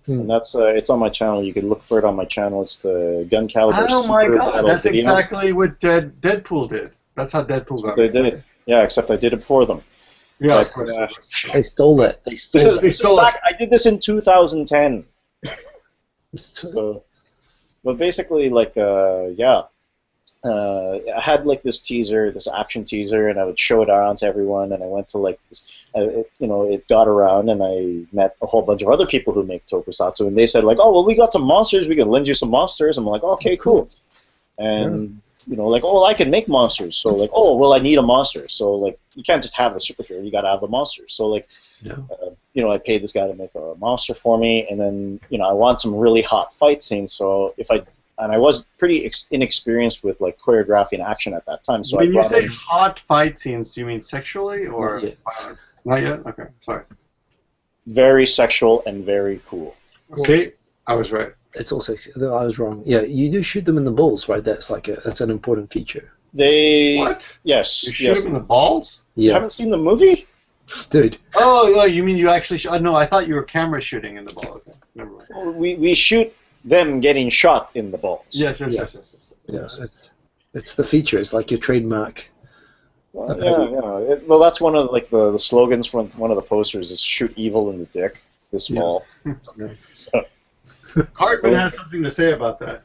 Speaker 3: and that's it's on my channel. You can look for it on my channel. It's the Gun Caliber.
Speaker 1: Oh my God, that's exactly what Deadpool did. That's how Deadpool got.
Speaker 3: They did. Yeah, except I did it for them.
Speaker 1: Yeah,
Speaker 3: but,
Speaker 1: of course.
Speaker 2: They stole it. They stole it.
Speaker 3: I did this in 2010. So, but basically, like, I had like this teaser, this action teaser, and I would show it around to everyone. And I went to like this, it got around, and I met a whole bunch of other people who make tokusatsu, and they said like, oh, well, we got some monsters, we can lend you some monsters. I'm like, okay, cool. And like, oh, I can make monsters. So like, oh, well, I need a monster. So like, you can't just have the superhero, you got to have the monsters. So like, I paid this guy to make a monster for me, and then I want some really hot fight scenes. So I was pretty inexperienced with like choreography and action at that time. So
Speaker 1: when you say hot fight scenes, do you mean sexually or violence? Not yet. Okay, sorry.
Speaker 3: Very sexual and very cool.
Speaker 1: See, I was right.
Speaker 2: It's all sexy. I was wrong. Yeah, you do shoot them in the balls, right? That's an important feature.
Speaker 3: What? Yes.
Speaker 1: You shoot them in the balls?
Speaker 3: Yeah. You haven't seen the movie?
Speaker 2: Dude.
Speaker 1: Oh, you mean you actually? No, I thought you were camera shooting in the ball. Okay, never mind.
Speaker 3: We shoot them getting shot in the balls.
Speaker 1: Yes.
Speaker 2: Yeah, it's the feature. It's like your trademark.
Speaker 3: Well, well, that's one of like the slogans from one of the posters is "Shoot evil in the dick" this fall. So.
Speaker 1: Cartman has something to say about that.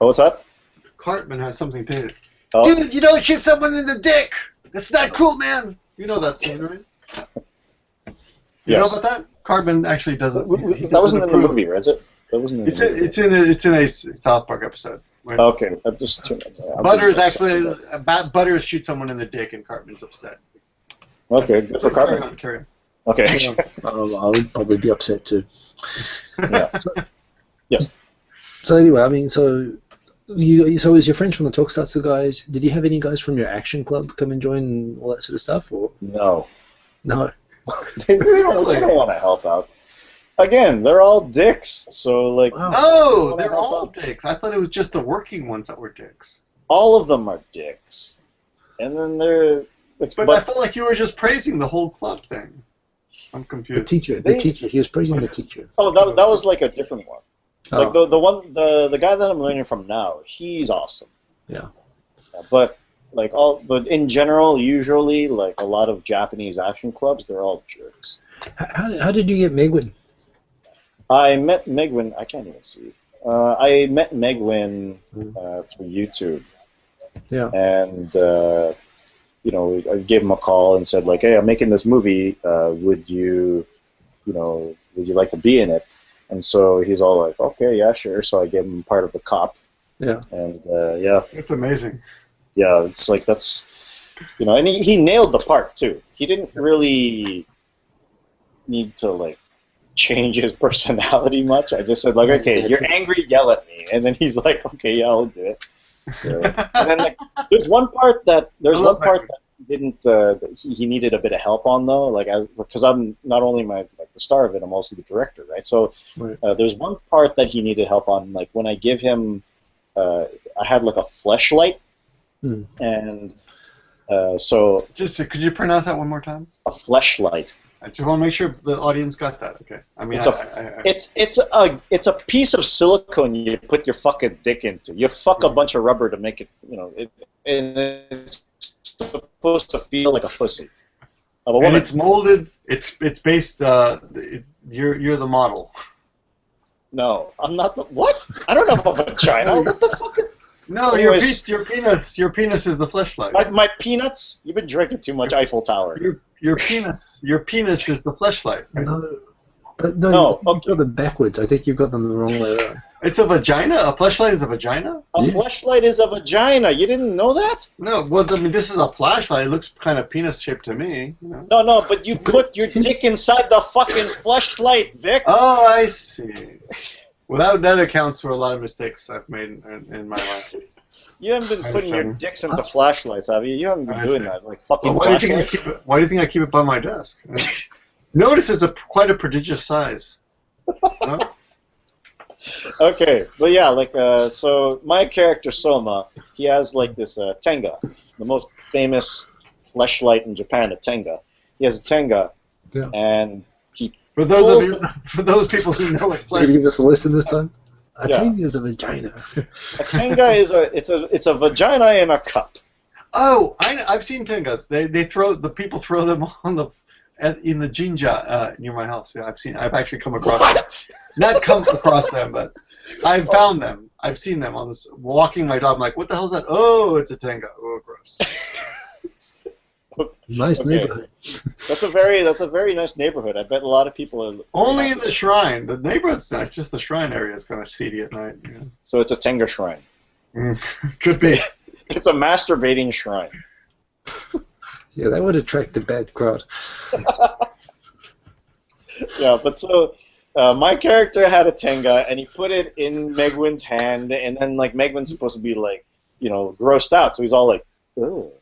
Speaker 3: Oh, what's that?
Speaker 1: Cartman has something to say.
Speaker 3: Oh.
Speaker 1: Dude, you don't shoot someone in the dick. That's not cool, man. You know that scene, right? You know about that? Cartman actually doesn't.
Speaker 3: That wasn't in the movie, right? That wasn't in the movie.
Speaker 1: It's in a South Park episode. Right?
Speaker 3: Okay,
Speaker 1: Butters shoots someone in the dick, and Cartman's upset.
Speaker 3: Okay, good for Cartman.
Speaker 1: Carry on.
Speaker 3: Okay.
Speaker 2: I would probably be upset too.
Speaker 3: Yeah. Yes.
Speaker 2: So anyway, I mean, so is your friends from the Tokusatsu guys? Did you have any guys from your action club come and join and all that sort of stuff, or
Speaker 3: no?
Speaker 2: No.
Speaker 3: they don't want to help out. Again, they're all dicks. So like.
Speaker 2: Wow.
Speaker 1: Oh, they're all dicks. I thought it was just the working ones that were dicks.
Speaker 3: All of them are dicks, and then they're.
Speaker 1: But I felt like you were just praising the whole club thing. I'm confused.
Speaker 2: The teacher. He was praising the teacher.
Speaker 3: Oh, that was like a different one. Oh. Like the guy that I'm learning from now, he's awesome.
Speaker 2: Yeah.
Speaker 3: But in general, usually like a lot of Japanese action clubs, they're all jerks.
Speaker 2: How did you get Megwin?
Speaker 3: I met Megwin. I can't even see. I met Megwin through YouTube.
Speaker 2: Yeah.
Speaker 3: And I gave him a call and said like, hey, I'm making this movie. Would you like to be in it? And so he's all like, okay, yeah, sure. So I gave him part of the cop.
Speaker 2: Yeah.
Speaker 3: And yeah.
Speaker 1: It's amazing.
Speaker 3: Yeah, it's like that's, and he nailed the part too. He didn't really need to like change his personality much. I just said like, okay, you're angry, yell at me, and then he's like, okay, yeah, I'll do it. So, and then like, there's one part that didn't he needed a bit of help on though, like because I'm not only the star of it, I'm also the director, right? So there's one part that he needed help on, like when I give him, I had like a fleshlight, and so
Speaker 1: just could you pronounce that one more time?
Speaker 3: A fleshlight.
Speaker 1: I just want to make sure the audience got that. Okay. I mean,
Speaker 3: it's a piece of silicone you put your fucking dick into. You fuck a bunch of rubber to make it, and it's supposed to feel like a pussy.
Speaker 1: And it's molded. It's based. You're the model.
Speaker 3: No, I'm not the what? I don't have a vagina. What the fuck?
Speaker 1: No, anyways, your penis is the fleshlight.
Speaker 3: My peanuts? You've been drinking too much Eiffel Tower.
Speaker 1: Your penis is the fleshlight. Right?
Speaker 2: No, but no, you got them backwards. I think you've got them the wrong way around.
Speaker 1: It's a vagina. A fleshlight is a vagina.
Speaker 3: A fleshlight is a vagina. You didn't know that?
Speaker 1: No. Well, I mean, this is a flashlight. It looks kind of penis shaped to me.
Speaker 3: No, but you put your dick inside the fucking fleshlight, Vic.
Speaker 1: Oh, I see. Well, that accounts for a lot of mistakes I've made in my life.
Speaker 3: You haven't been putting your dicks into flashlights, have you? You haven't been doing that, like fucking.
Speaker 1: Well, why do you think I keep it by my desk? Notice it's quite a prodigious size. No?
Speaker 3: Okay, but yeah, like so my character Soma, he has like this Tenga, the most famous fleshlight in Japan, a Tenga. He has a Tenga, and he.
Speaker 1: For those people who know it,
Speaker 2: can you give us a listen this time? A Tenga is a vagina.
Speaker 3: A Tenga is it's a vagina in a cup.
Speaker 1: Oh, I've seen Tengas. People throw them in the jinja near my house. Yeah, I've actually come across them. Not come across them, but I've found them. I've seen them on this walking my dog. I'm like, what the hell is that? Oh, it's a Tenga. Oh, gross.
Speaker 2: Nice neighborhood.
Speaker 3: That's a very nice neighborhood. I bet a lot of people are
Speaker 1: only in the shrine. The neighborhood's nice. Just the shrine area is kind of seedy at night. Yeah.
Speaker 3: So it's a Tenga shrine.
Speaker 1: Could be.
Speaker 3: It's a masturbating shrine.
Speaker 2: Yeah, that would attract a bad crowd.
Speaker 3: Yeah, but so my character had a Tenga, and he put it in Megwin's hand, and then like Megwin's supposed to be like, grossed out, so he's all like, ugh.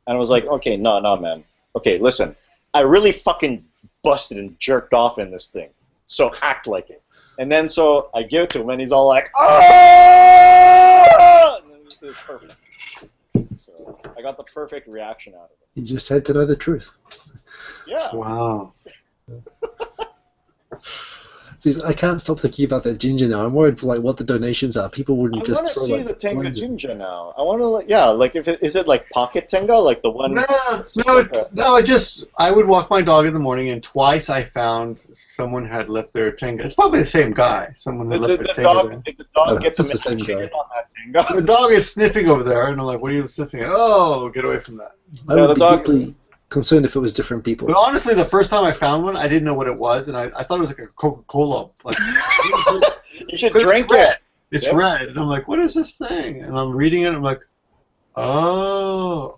Speaker 3: And I was like, okay, no, man. Okay, listen, I really fucking busted and jerked off in this thing, so act like it. And then so I give it to him, and he's all like, ah! And then it was perfect. So I got the perfect reaction out of it.
Speaker 2: You just had to know the truth.
Speaker 3: Yeah.
Speaker 1: Wow.
Speaker 2: I can't stop thinking about that ginger now. I'm worried for like what the donations are. People wouldn't just throw like.
Speaker 3: I want to see the Tenga ginger now. I want to like if is it like pocket Tenga, like the one?
Speaker 1: I would walk my dog in the morning, and twice I found someone had left their Tenga. It's probably the same guy. Someone had left their Tenga.
Speaker 3: The dog gets a medication on that Tenga.
Speaker 1: The dog is sniffing over there, and I'm like, "What are you sniffing at?" Oh, get away from that.
Speaker 2: I would be deeply concerned if it was different people.
Speaker 1: But honestly, the first time I found one, I didn't know what it was, and I thought it was like a Coca-Cola. Like,
Speaker 3: you should drink it.
Speaker 1: It's red, and I'm like, what is this thing? And I'm reading it, and I'm like, oh,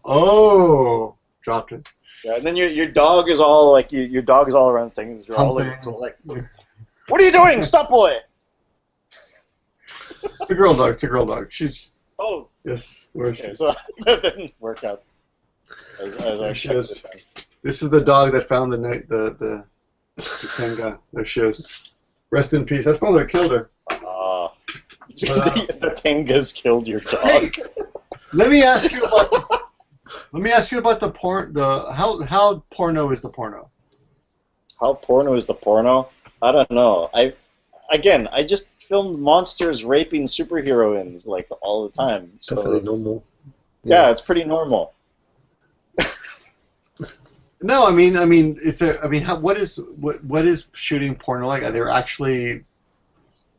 Speaker 1: dropped it.
Speaker 3: Yeah, and then your dog is all like your dog is all around things. You're all like, what are you doing? Stop, boy!
Speaker 1: It's a girl dog. It's a girl dog. She's.
Speaker 3: Oh.
Speaker 1: Yes. Where is she?
Speaker 3: So that didn't work out. As I
Speaker 1: this is the dog that found the Tenga. There she is. Rest in peace. That's probably what killed her.
Speaker 3: The Tengas killed your dog.
Speaker 1: Hey, let me ask you about the porn. How porno is the porno?
Speaker 3: How porno is the porno? I don't know. I just filmed monsters raping superheroines like all the time. So
Speaker 2: definitely normal.
Speaker 3: Yeah, it's pretty normal.
Speaker 1: No, I mean, what is shooting porno like? Are they actually?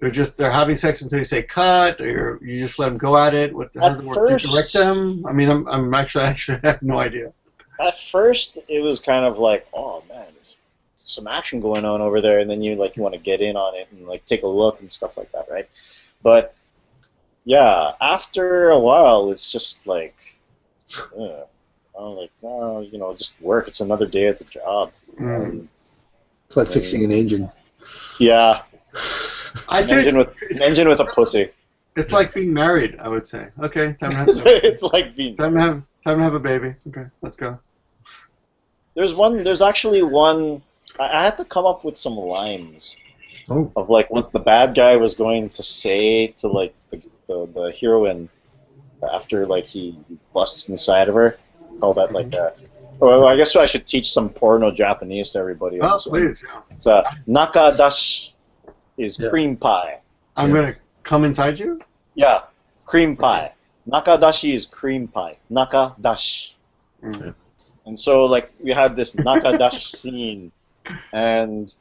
Speaker 1: They're having sex until you say cut, or you just let them go at it. How does it work? Do you direct them? I mean, I'm actually have no idea.
Speaker 3: At first, it was kind of like, oh man, there's some action going on over there, and then you want to get in on it and like take a look and stuff like that, right? But yeah, after a while, it's just like, just work. It's another day at the job.
Speaker 2: It's like fixing an engine.
Speaker 3: Yeah. Engine with a pussy.
Speaker 1: It's like being married, I would say. Okay, time to have
Speaker 3: it's like being
Speaker 1: time to have a baby. Okay, let's go.
Speaker 3: There's actually one. I had to come up with some lines of like what the bad guy was going to say to like the heroine after like he busts inside of her. Call that like well, I guess I should teach some porno Japanese to everybody.
Speaker 1: Oh, please.
Speaker 3: It's nakadashi is cream pie.
Speaker 1: I'm gonna come inside you?
Speaker 3: Yeah, cream pie. Nakadashi is cream pie. Nakadashi. And so like we had this nakadashi scene, and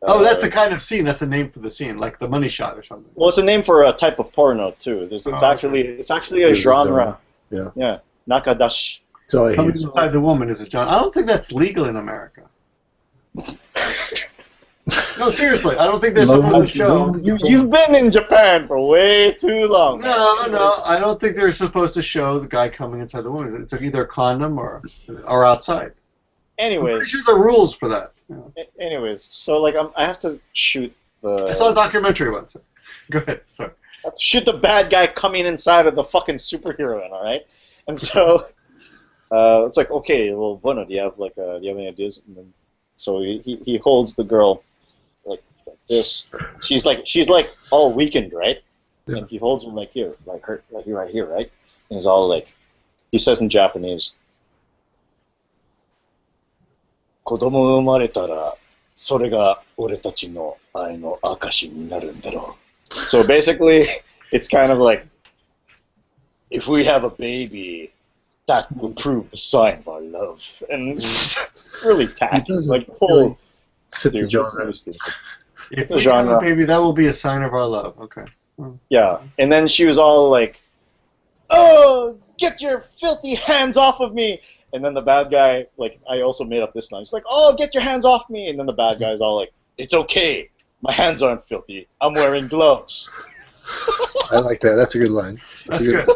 Speaker 1: that's a kind of scene. That's a name for the scene, like the money shot or something.
Speaker 3: Well, it's a name for a type of porno too. It's actually a genre. Yeah. Nakadashi.
Speaker 1: So coming inside the woman is a genre. I don't think that's legal in America. No, seriously, I don't think they're supposed to show.
Speaker 3: You've been in Japan for way too long.
Speaker 1: No, I don't think they're supposed to show the guy coming inside the woman. It's like either a condom or outside.
Speaker 3: Anyways,
Speaker 1: I'm pretty sure the rules for that. Yeah.
Speaker 3: Anyways, so like I have to shoot the.
Speaker 1: I saw a documentary once. Go ahead. Sorry.
Speaker 3: I have to shoot the bad guy coming inside of the fucking superhero, all right? And so it's like, okay, well, Bueno, do you have any ideas? And then, so he holds the girl like this. She's like all weakened, right? Yeah. And he holds her like here, like you're right here, right? And he's all like, he says in Japanese, 子供生まれたらそれが俺たちの愛の証になるんだろう. So basically, it's kind of like, if we have a baby, that will prove the sign of our love. And it's really tacky. Like, whole
Speaker 1: stupid. If we have a baby, that will be a sign of our love. Okay.
Speaker 3: Yeah. And then she was all like, oh, get your filthy hands off of me. And then the bad guy, like, I also made up this line. It's like, oh, get your hands off me. And then the bad guy's all like, it's okay. My hands aren't filthy. I'm wearing gloves.
Speaker 2: I like that. That's a good line.
Speaker 1: That's good.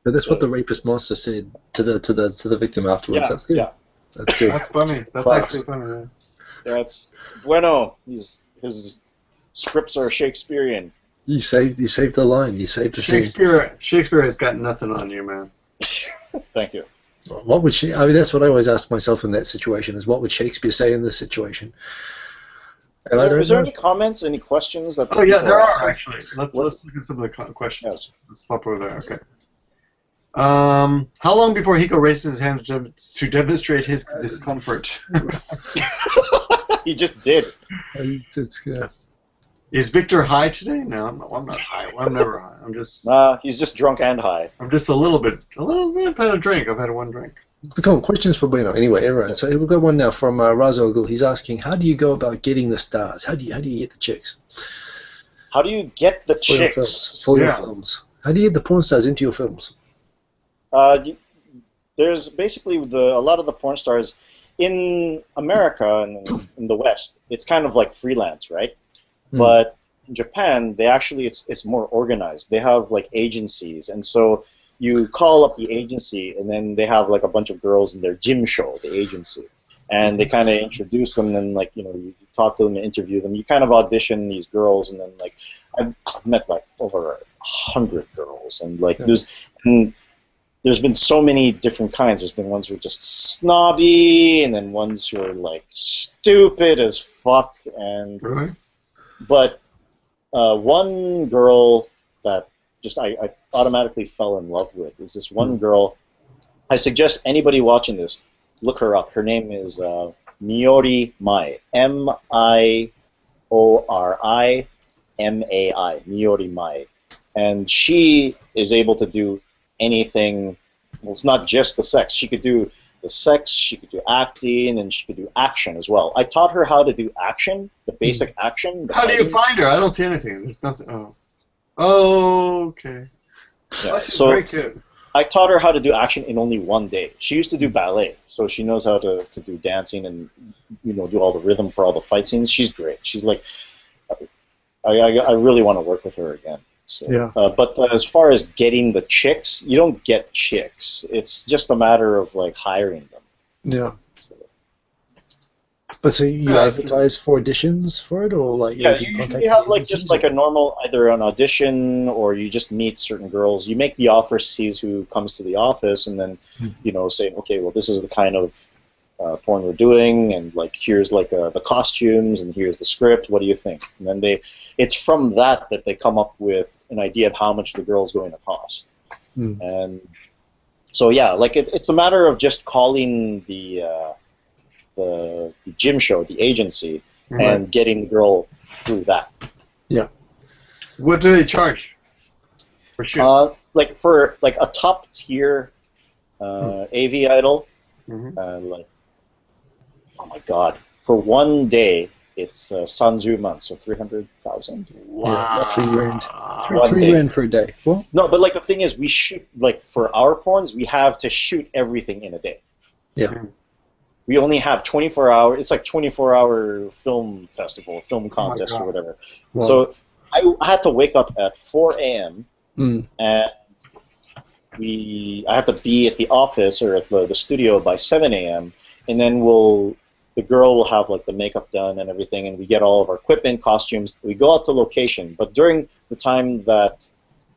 Speaker 2: But that's what the rapist monster said to the victim afterwards.
Speaker 3: Yeah,
Speaker 2: that's good.
Speaker 3: Yeah.
Speaker 2: That's good.
Speaker 1: That's funny. That's actually funny. Man.
Speaker 3: Yeah, it's Bueno. His scripts are Shakespearean.
Speaker 2: You saved the line. You saved the scene.
Speaker 1: Shakespeare has got nothing on you, man.
Speaker 3: Thank you.
Speaker 2: What would I mean, that's what I always ask myself in that situation: is what would Shakespeare say in this situation? And
Speaker 3: is there any comments, any questions that?
Speaker 1: Oh yeah, there are actually. Let's look at some of the questions. Yes. Let's pop over there. Okay. How long before Hiko raises his hand to demonstrate his discomfort?
Speaker 3: He just did.
Speaker 1: Is Victor high today? No, I'm not high. I'm never high. I'm just.
Speaker 3: He's just drunk and high.
Speaker 1: I'm just a little bit. I've had a drink. I've had one drink.
Speaker 2: Become questions for Bueno. Anyway, everyone. So we've got one now from Razogul. He's asking, how do you go about getting the stars? How do you get the chicks?
Speaker 3: How do you get the
Speaker 2: For
Speaker 3: chicks?
Speaker 2: your films. How do you get the porn stars into your films?
Speaker 3: There's basically a lot of the porn stars in America and in the West. It's kind of like freelance, right? But in Japan, they actually it's more organized. They have like agencies, and so you call up the agency, and then they have like a bunch of girls in their gym show, the agency, and they kind of introduce them, and like you talk to them and interview them. You kind of audition these girls, and then like I've met like over 100 girls, and like there's been so many different kinds. There's been ones who are just snobby, and then ones who are like stupid as fuck, and.
Speaker 1: Really?
Speaker 3: But one girl that just I automatically fell in love with is this one girl. I suggest anybody watching this, look her up. Her name is Miori Mai. Miori Mai. Miori Mai. And she is able to do anything. Well, it's not just the sex. She could do the sex, she could do acting, and she could do action as well. I taught her how to do action, the basic action.
Speaker 1: How do you find her? I don't see anything. There's nothing. Oh, okay.
Speaker 3: Yeah, so very good. I taught her how to do action in only one day. She used to do ballet, so she knows how to do dancing and do all the rhythm for all the fight scenes. She's great. She's like, I really want to work with her again. So,
Speaker 2: yeah.
Speaker 3: But as far as getting the chicks, you don't get chicks. It's just a matter of like hiring them.
Speaker 2: Yeah. But so you advertise for auditions for it, or like
Speaker 3: you usually have like just like a normal either an audition or you just meet certain girls. You make the offer, sees who comes to the office, and then say, okay, well this is the kind of porn we're doing, and like here's like the costumes, and here's the script. What do you think? And then it's from that they come up with an idea of how much the girl's going to cost. And so yeah, like it's a matter of just calling the gym show, the agency, and getting the girl through that.
Speaker 2: Yeah.
Speaker 1: What do they charge for shoot?
Speaker 3: Like for like a top tier AV idol, like. Oh my God! For one day, it's Sanju months, so 300,000.
Speaker 2: Wow! Yeah, $3 grand for a day. Well,
Speaker 3: no, but like the thing is, we shoot like for our porns, we have to shoot everything in a day.
Speaker 2: Yeah.
Speaker 3: We only have 24 hours. It's like 24-hour film festival, film contest, or whatever. Wow. So I had to wake up at 4 a.m. And I have to be at the office or at the studio by 7 a.m. And then the girl will have like the makeup done and everything, and we get all of our equipment, costumes. We go out to location, but during the time that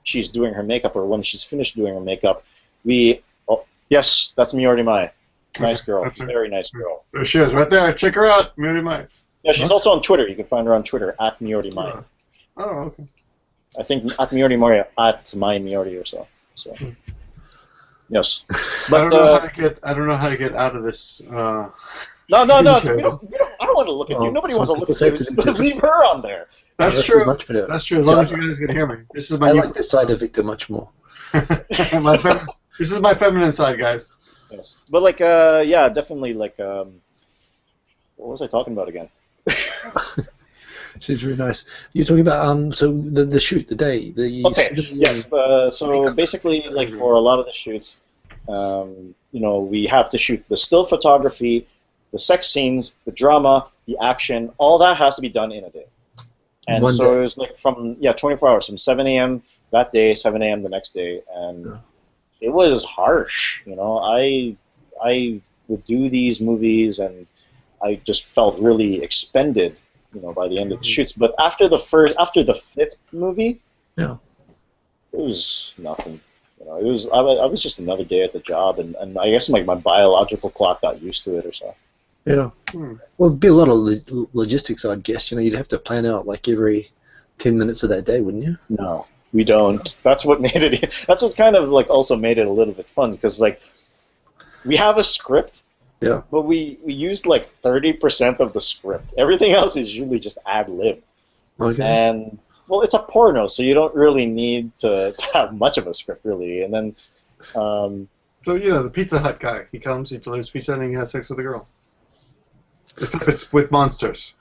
Speaker 3: she's doing her makeup or when she's finished doing her makeup, yes, that's Miori Mai. Nice girl, very nice girl.
Speaker 1: There she is, right there. Check her out, Miori Mai.
Speaker 3: Yeah, she's also on Twitter. You can find her on Twitter at Miori Mai.
Speaker 1: Oh, okay.
Speaker 3: I think at Miori Mai at my Miori or so. Yes, but
Speaker 1: I don't know how to get out of this.
Speaker 3: No. I don't want to look at you. Nobody wants to look at you. Leave her on there.
Speaker 1: That's true. That's true. As long as you guys can hear me. This is my.
Speaker 2: I like this side of Victor much more.
Speaker 1: This is my feminine side, guys.
Speaker 3: Yes, but like, yeah, definitely like. What was I talking about again?
Speaker 2: She's really nice. You're talking about so the shoot, the day.
Speaker 3: Yes. So basically, like for a lot of the shoots, we have to shoot the still photography, the sex scenes, the drama, the action. All that has to be done in a day. And it was like from 24 hours, from 7 a.m. that day, 7 a.m. the next day, and it was harsh. I would do these movies, and I just felt really expended. By the end of the shoots, but after the fifth movie, it was nothing. I was just another day at the job, and I guess my biological clock got used to it or so.
Speaker 2: Yeah. Well, it'd be a lot of logistics, I'd guess. You'd have to plan out like every 10 minutes of that day, wouldn't you?
Speaker 3: No, we don't. That's what made it. That's what's kind of like also made it a little bit fun because like we have a script.
Speaker 2: Yeah.
Speaker 3: But we used like 30% of the script. Everything else is usually just ad-lib.
Speaker 2: Okay.
Speaker 3: And well, it's a porno, so you don't really need to have much of a script, really. And then,
Speaker 1: so you know, the Pizza Hut guy, he comes, he delivers pizza, and he has sex with a girl. Except it's with monsters.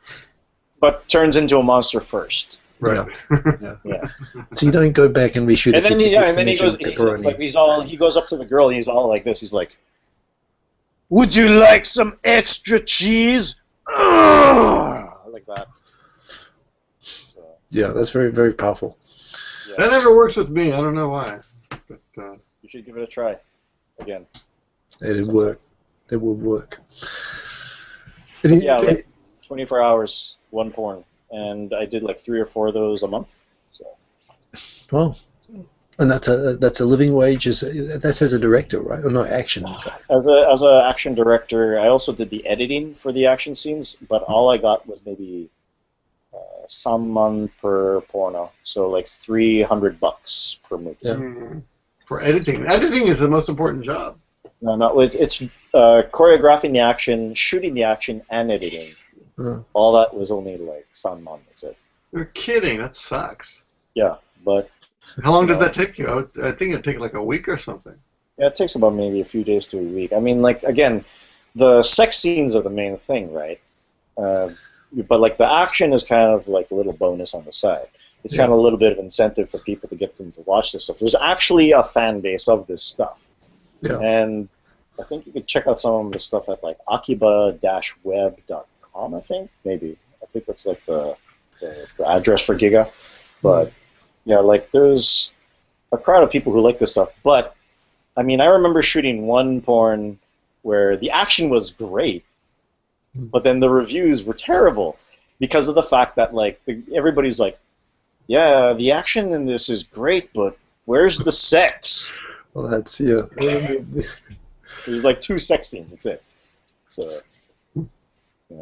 Speaker 3: but turns into a monster first.
Speaker 1: Right.
Speaker 3: Yeah.
Speaker 2: So you don't go back and reshoot.
Speaker 3: And then he goes, he goes up to the girl, and he's all like this. He's like, "Would you like some extra cheese?" Like that. So,
Speaker 2: yeah, that's very, very powerful.
Speaker 3: yeah.
Speaker 1: That never works with me. I don't know why. But,
Speaker 3: You should give it a try. Again.
Speaker 2: It'd work. It would work.
Speaker 3: Yeah, like 24 hours, one porn. And I did like 3 or 4 of those a month. So.
Speaker 2: Well, and that's a living wage. That's as a director, right? Or no, action.
Speaker 3: As a action director, I also did the editing for the action scenes, but all I got was maybe some month per porno, so like $300 per movie.
Speaker 2: Yeah.
Speaker 1: For editing, editing is the most important job.
Speaker 3: No, it's choreographing the action, shooting the action, and editing. All that was only like some month. That's it.
Speaker 1: You're kidding. That sucks.
Speaker 3: Yeah, but.
Speaker 1: How long does that take you? I think it'd take like a week or something.
Speaker 3: Yeah, it takes about maybe a few days to a week. I mean, like, again, the sex scenes are the main thing, right? But, like, the action is kind of like a little bonus on the side. It's kind of a little bit of incentive for people to get them to watch this stuff. There's actually a fan base of this stuff.
Speaker 2: Yeah.
Speaker 3: And I think you could check out some of the stuff at, like, akiba-web.com, I think, maybe. I think that's, like, the address for Giga. But... yeah, like, there's a crowd of people who like this stuff, but, I mean, I remember shooting one porn where the action was great, but then the reviews were terrible because of the fact that, like, everybody's like, yeah, the action in this is great, but where's the sex?
Speaker 2: Well, that's, yeah.
Speaker 3: There's, like, 2 sex scenes, that's it. So...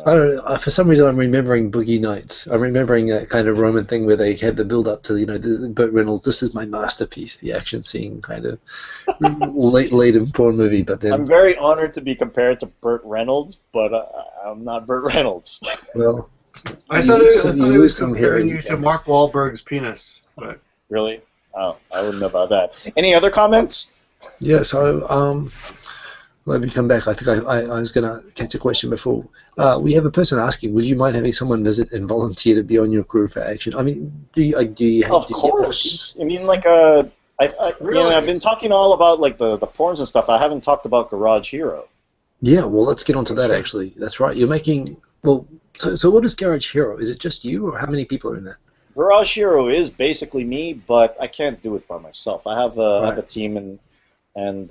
Speaker 2: I don't know. For some reason, I'm remembering Boogie Nights. I'm remembering that kind of Roman thing where they had the build-up to, Burt Reynolds. This is my masterpiece, the action scene, kind of late in porn movie. But then
Speaker 3: I'm very honored to be compared to Burt Reynolds, but I'm not Burt Reynolds.
Speaker 2: Well,
Speaker 1: I thought it was comparing you to Mark Wahlberg's penis. But
Speaker 3: really? Oh, I wouldn't know about that. Any other comments?
Speaker 2: Yeah. So let me come back. I think I was going to catch a question before. We have a person asking, would you mind having someone visit and volunteer to be on your crew for action? I mean, do you have...
Speaker 3: Of course. I mean, like, I've been talking all about, like, the porns and stuff. I haven't talked about Garage Hero.
Speaker 2: Yeah, well, let's get onto that, actually. That's right. You're making... Well, so what is Garage Hero? Is it just you, or how many people are in that?
Speaker 3: Garage Hero is basically me, but I can't do it by myself. I have a team, and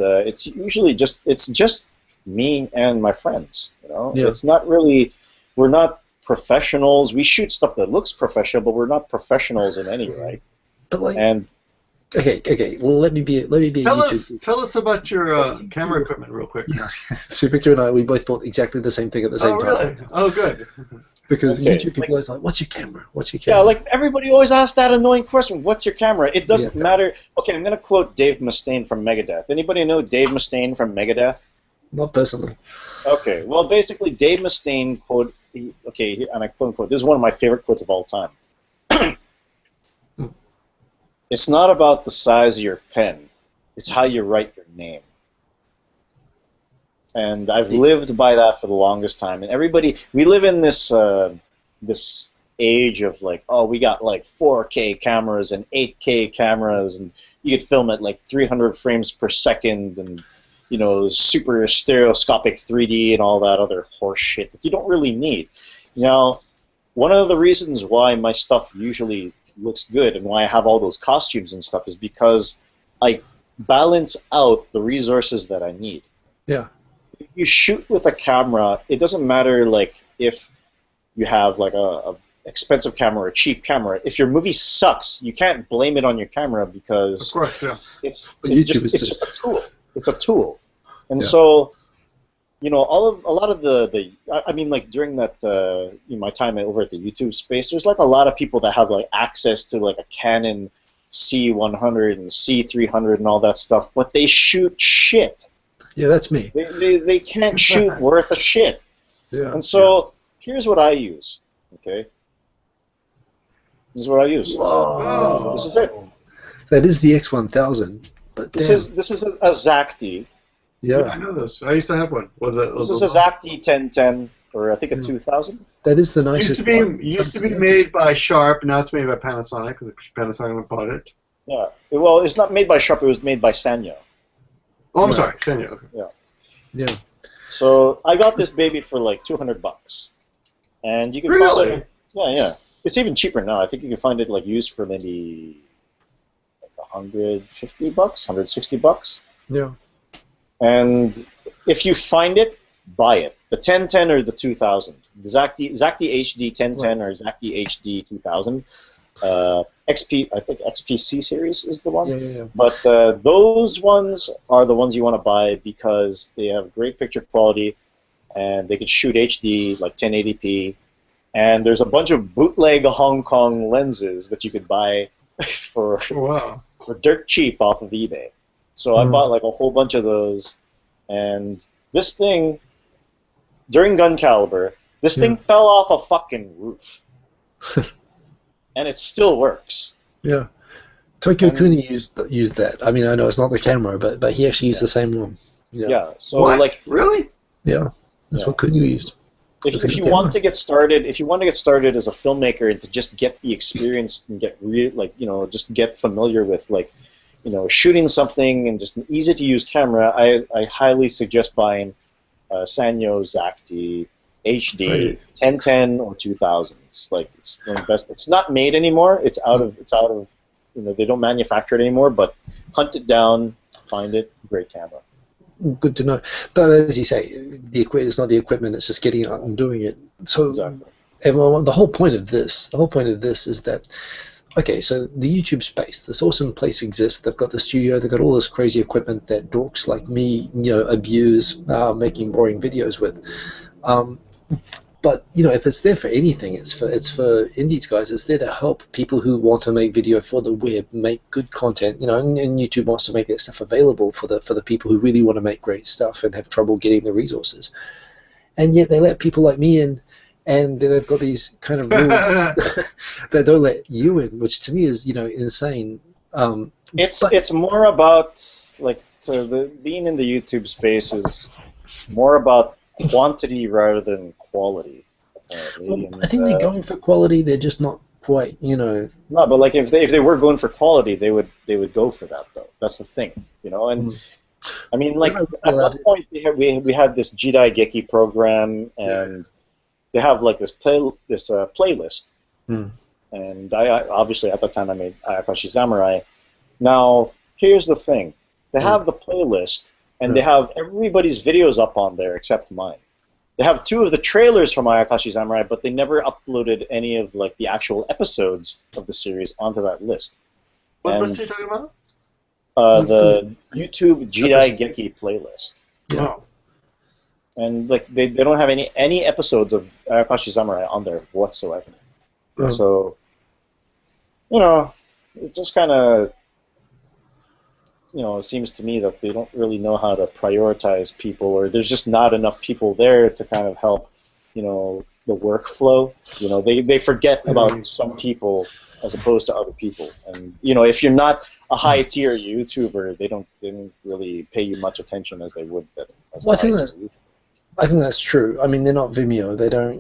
Speaker 3: it's usually just me and my friends.
Speaker 2: Yeah.
Speaker 3: It's not really. We're not professionals. We shoot stuff that looks professional, but we're not professionals in any way.
Speaker 2: But like,
Speaker 3: and
Speaker 2: okay. Well, let me be.
Speaker 1: Tell us about your camera equipment real quick.
Speaker 2: Yes. So Victor and I, we both thought exactly the same thing at the same time.
Speaker 1: Oh, really? Oh, good.
Speaker 2: Because YouTube people always like, what's your camera? What's your camera?
Speaker 3: Yeah, like everybody always asks that annoying question, what's your camera? It doesn't matter. Okay, I'm going to quote Dave Mustaine from Megadeth. Anybody know Dave Mustaine from Megadeth?
Speaker 2: Not personally.
Speaker 3: Okay, well, basically, Dave Mustaine quote, and I quote unquote, this is one of my favorite quotes of all time. It's not about the size of your pen, it's how you write your name. And I've lived by that for the longest time. And we live in this this age of like, oh, we got like 4K cameras and 8K cameras, and you could film at like 300 frames per second, and super stereoscopic 3D and all that other horse shit that you don't really need. Now, one of the reasons why my stuff usually looks good and why I have all those costumes and stuff is because I balance out the resources that I need.
Speaker 2: Yeah.
Speaker 3: If you shoot with a camera, it doesn't matter like if you have like a expensive camera or a cheap camera. If your movie sucks, you can't blame it on your camera because
Speaker 1: of course, yeah.
Speaker 3: It's just a tool. It's a tool. And so, a lot of I mean, like during that my time over at the YouTube space, there's like a lot of people that have like access to like a Canon C100 and C300 and all that stuff, but they shoot shit.
Speaker 2: Yeah, that's me.
Speaker 3: They can't shoot worth a shit.
Speaker 2: Yeah.
Speaker 3: And so here's what I use. Okay. This is what I use.
Speaker 2: Whoa.
Speaker 3: This is it.
Speaker 2: That is the X1000. But
Speaker 3: this is a Zacti.
Speaker 1: Yeah, I know this. I used to have one.
Speaker 3: This is a Zacti 1010, or I think a 2000.
Speaker 2: That is the nicest one.
Speaker 1: Used to be made by Sharp, now it's made by Panasonic, because Panasonic bought it.
Speaker 3: Yeah. Well, it's not made by Sharp, it was made by Sanyo.
Speaker 1: Oh, I'm sorry, Sanyo. Okay.
Speaker 3: Yeah.
Speaker 2: Yeah.
Speaker 3: So I got this baby for like $200. And you can
Speaker 1: really?
Speaker 3: find it. Yeah. It's even cheaper now. I think you can find it like used for maybe like $150, $160.
Speaker 2: Yeah.
Speaker 3: And if you find it, buy it. The 1010 or the 2000. The Zacti HD 1010 or Zacti HD 2000. XP, I think XPC series is the one.
Speaker 2: Yeah.
Speaker 3: But those ones are the ones you want to buy because they have great picture quality and they can shoot HD like 1080p. And there's a bunch of bootleg Hong Kong lenses that you could buy for dirt cheap off of eBay. So I bought like a whole bunch of those, and this thing, during gun caliber, this thing fell off a fucking roof. And it still works.
Speaker 2: Yeah. Tokyo Kuni used that. I mean, I know it's not the camera, but he actually used the same one.
Speaker 3: Yeah. So
Speaker 1: what?
Speaker 3: Like
Speaker 1: really?
Speaker 2: Yeah. That's what Kuni used.
Speaker 3: If you want to get started, as a filmmaker and to just get the experience and get just get familiar with shooting something and just an easy to use camera, I highly suggest buying Sanyo Zacti HD 1010 or 2000s. Like it's one of the best. It's not made anymore. It's out of they don't manufacture it anymore. But hunt it down, find it. Great camera.
Speaker 2: Good to know. But as you say, it's not the equipment, it's just getting out and doing it. So
Speaker 3: exactly.
Speaker 2: And the whole point of this is that, okay, so the YouTube space, this awesome place exists. They've got the studio, they've got all this crazy equipment that dorks like me, abuse making boring videos with. But if it's there for anything, it's for indies guys. It's there to help people who want to make video for the web, make good content. And YouTube wants to make that stuff available for the people who really want to make great stuff and have trouble getting the resources. And yet they let people like me in, and they've got these kind of rules that don't let you in, which to me is insane.
Speaker 3: It's more about being in the YouTube space is more about quantity rather than quality.
Speaker 2: Well, I think they're going for quality. They're just not quite, No,
Speaker 3: but like if they were going for quality, they would go for that though. That's the thing, And I mean, like at one point we had this Jidai Geki program, and they have like this playlist. And I obviously at that time I made Ayakashi Samurai. Now here's the thing: they have the playlist. And they have everybody's videos up on there except mine. They have 2 of the trailers from Ayakashi Samurai, but they never uploaded any of the actual episodes of the series onto that list.
Speaker 1: What list are you talking about?
Speaker 3: The YouTube Jidai Geki playlist.
Speaker 1: Yeah.
Speaker 3: And they don't have any episodes of Ayakashi Samurai on there whatsoever. So it just kind of it seems to me that they don't really know how to prioritize people, or there's just not enough people there to kind of help, the workflow. They forget about some people as opposed to other people. And, if you're not a high tier YouTuber, they don't really pay you much attention as they would.
Speaker 2: I think that's true. I mean, they're not Vimeo. They don't,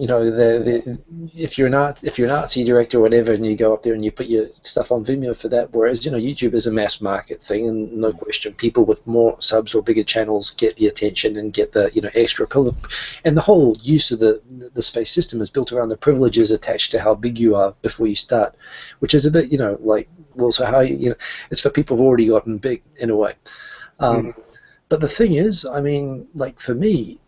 Speaker 2: if you're an artsy director or whatever, and you go up there and you put your stuff on Vimeo for that, whereas, YouTube is a mass market thing, and no question, people with more subs or bigger channels get the attention and get the, extra pillar. And the whole use of the space system is built around the privileges attached to how big you are before you start, which is a bit, so how it's for people who've already gotten big in a way. But the thing is, I mean, for me,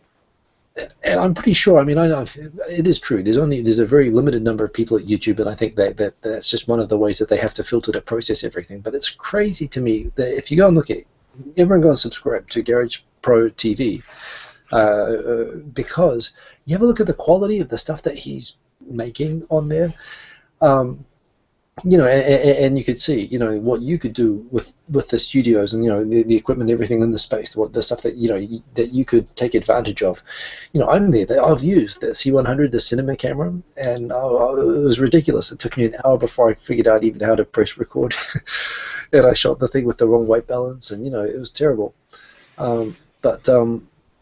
Speaker 2: and I'm pretty sure. I mean, I know it is true. There's a very limited number of people at YouTube, and I think that's just one of the ways that they have to filter to process everything. But it's crazy to me that if you go and look at, everyone go and subscribe to Garage Pro TV, because you have a look at the quality of the stuff that he's making on there. you know, and you could see, you know, what you could do with the studios and, you know, the equipment, everything in the space, the stuff that, you know, that you could take advantage of. You know, I'm there. I've used the C100, the cinema camera, and it was ridiculous. It took me an hour before I figured out even how to press record, and I shot the thing with the wrong white balance, and, you know, it was terrible. But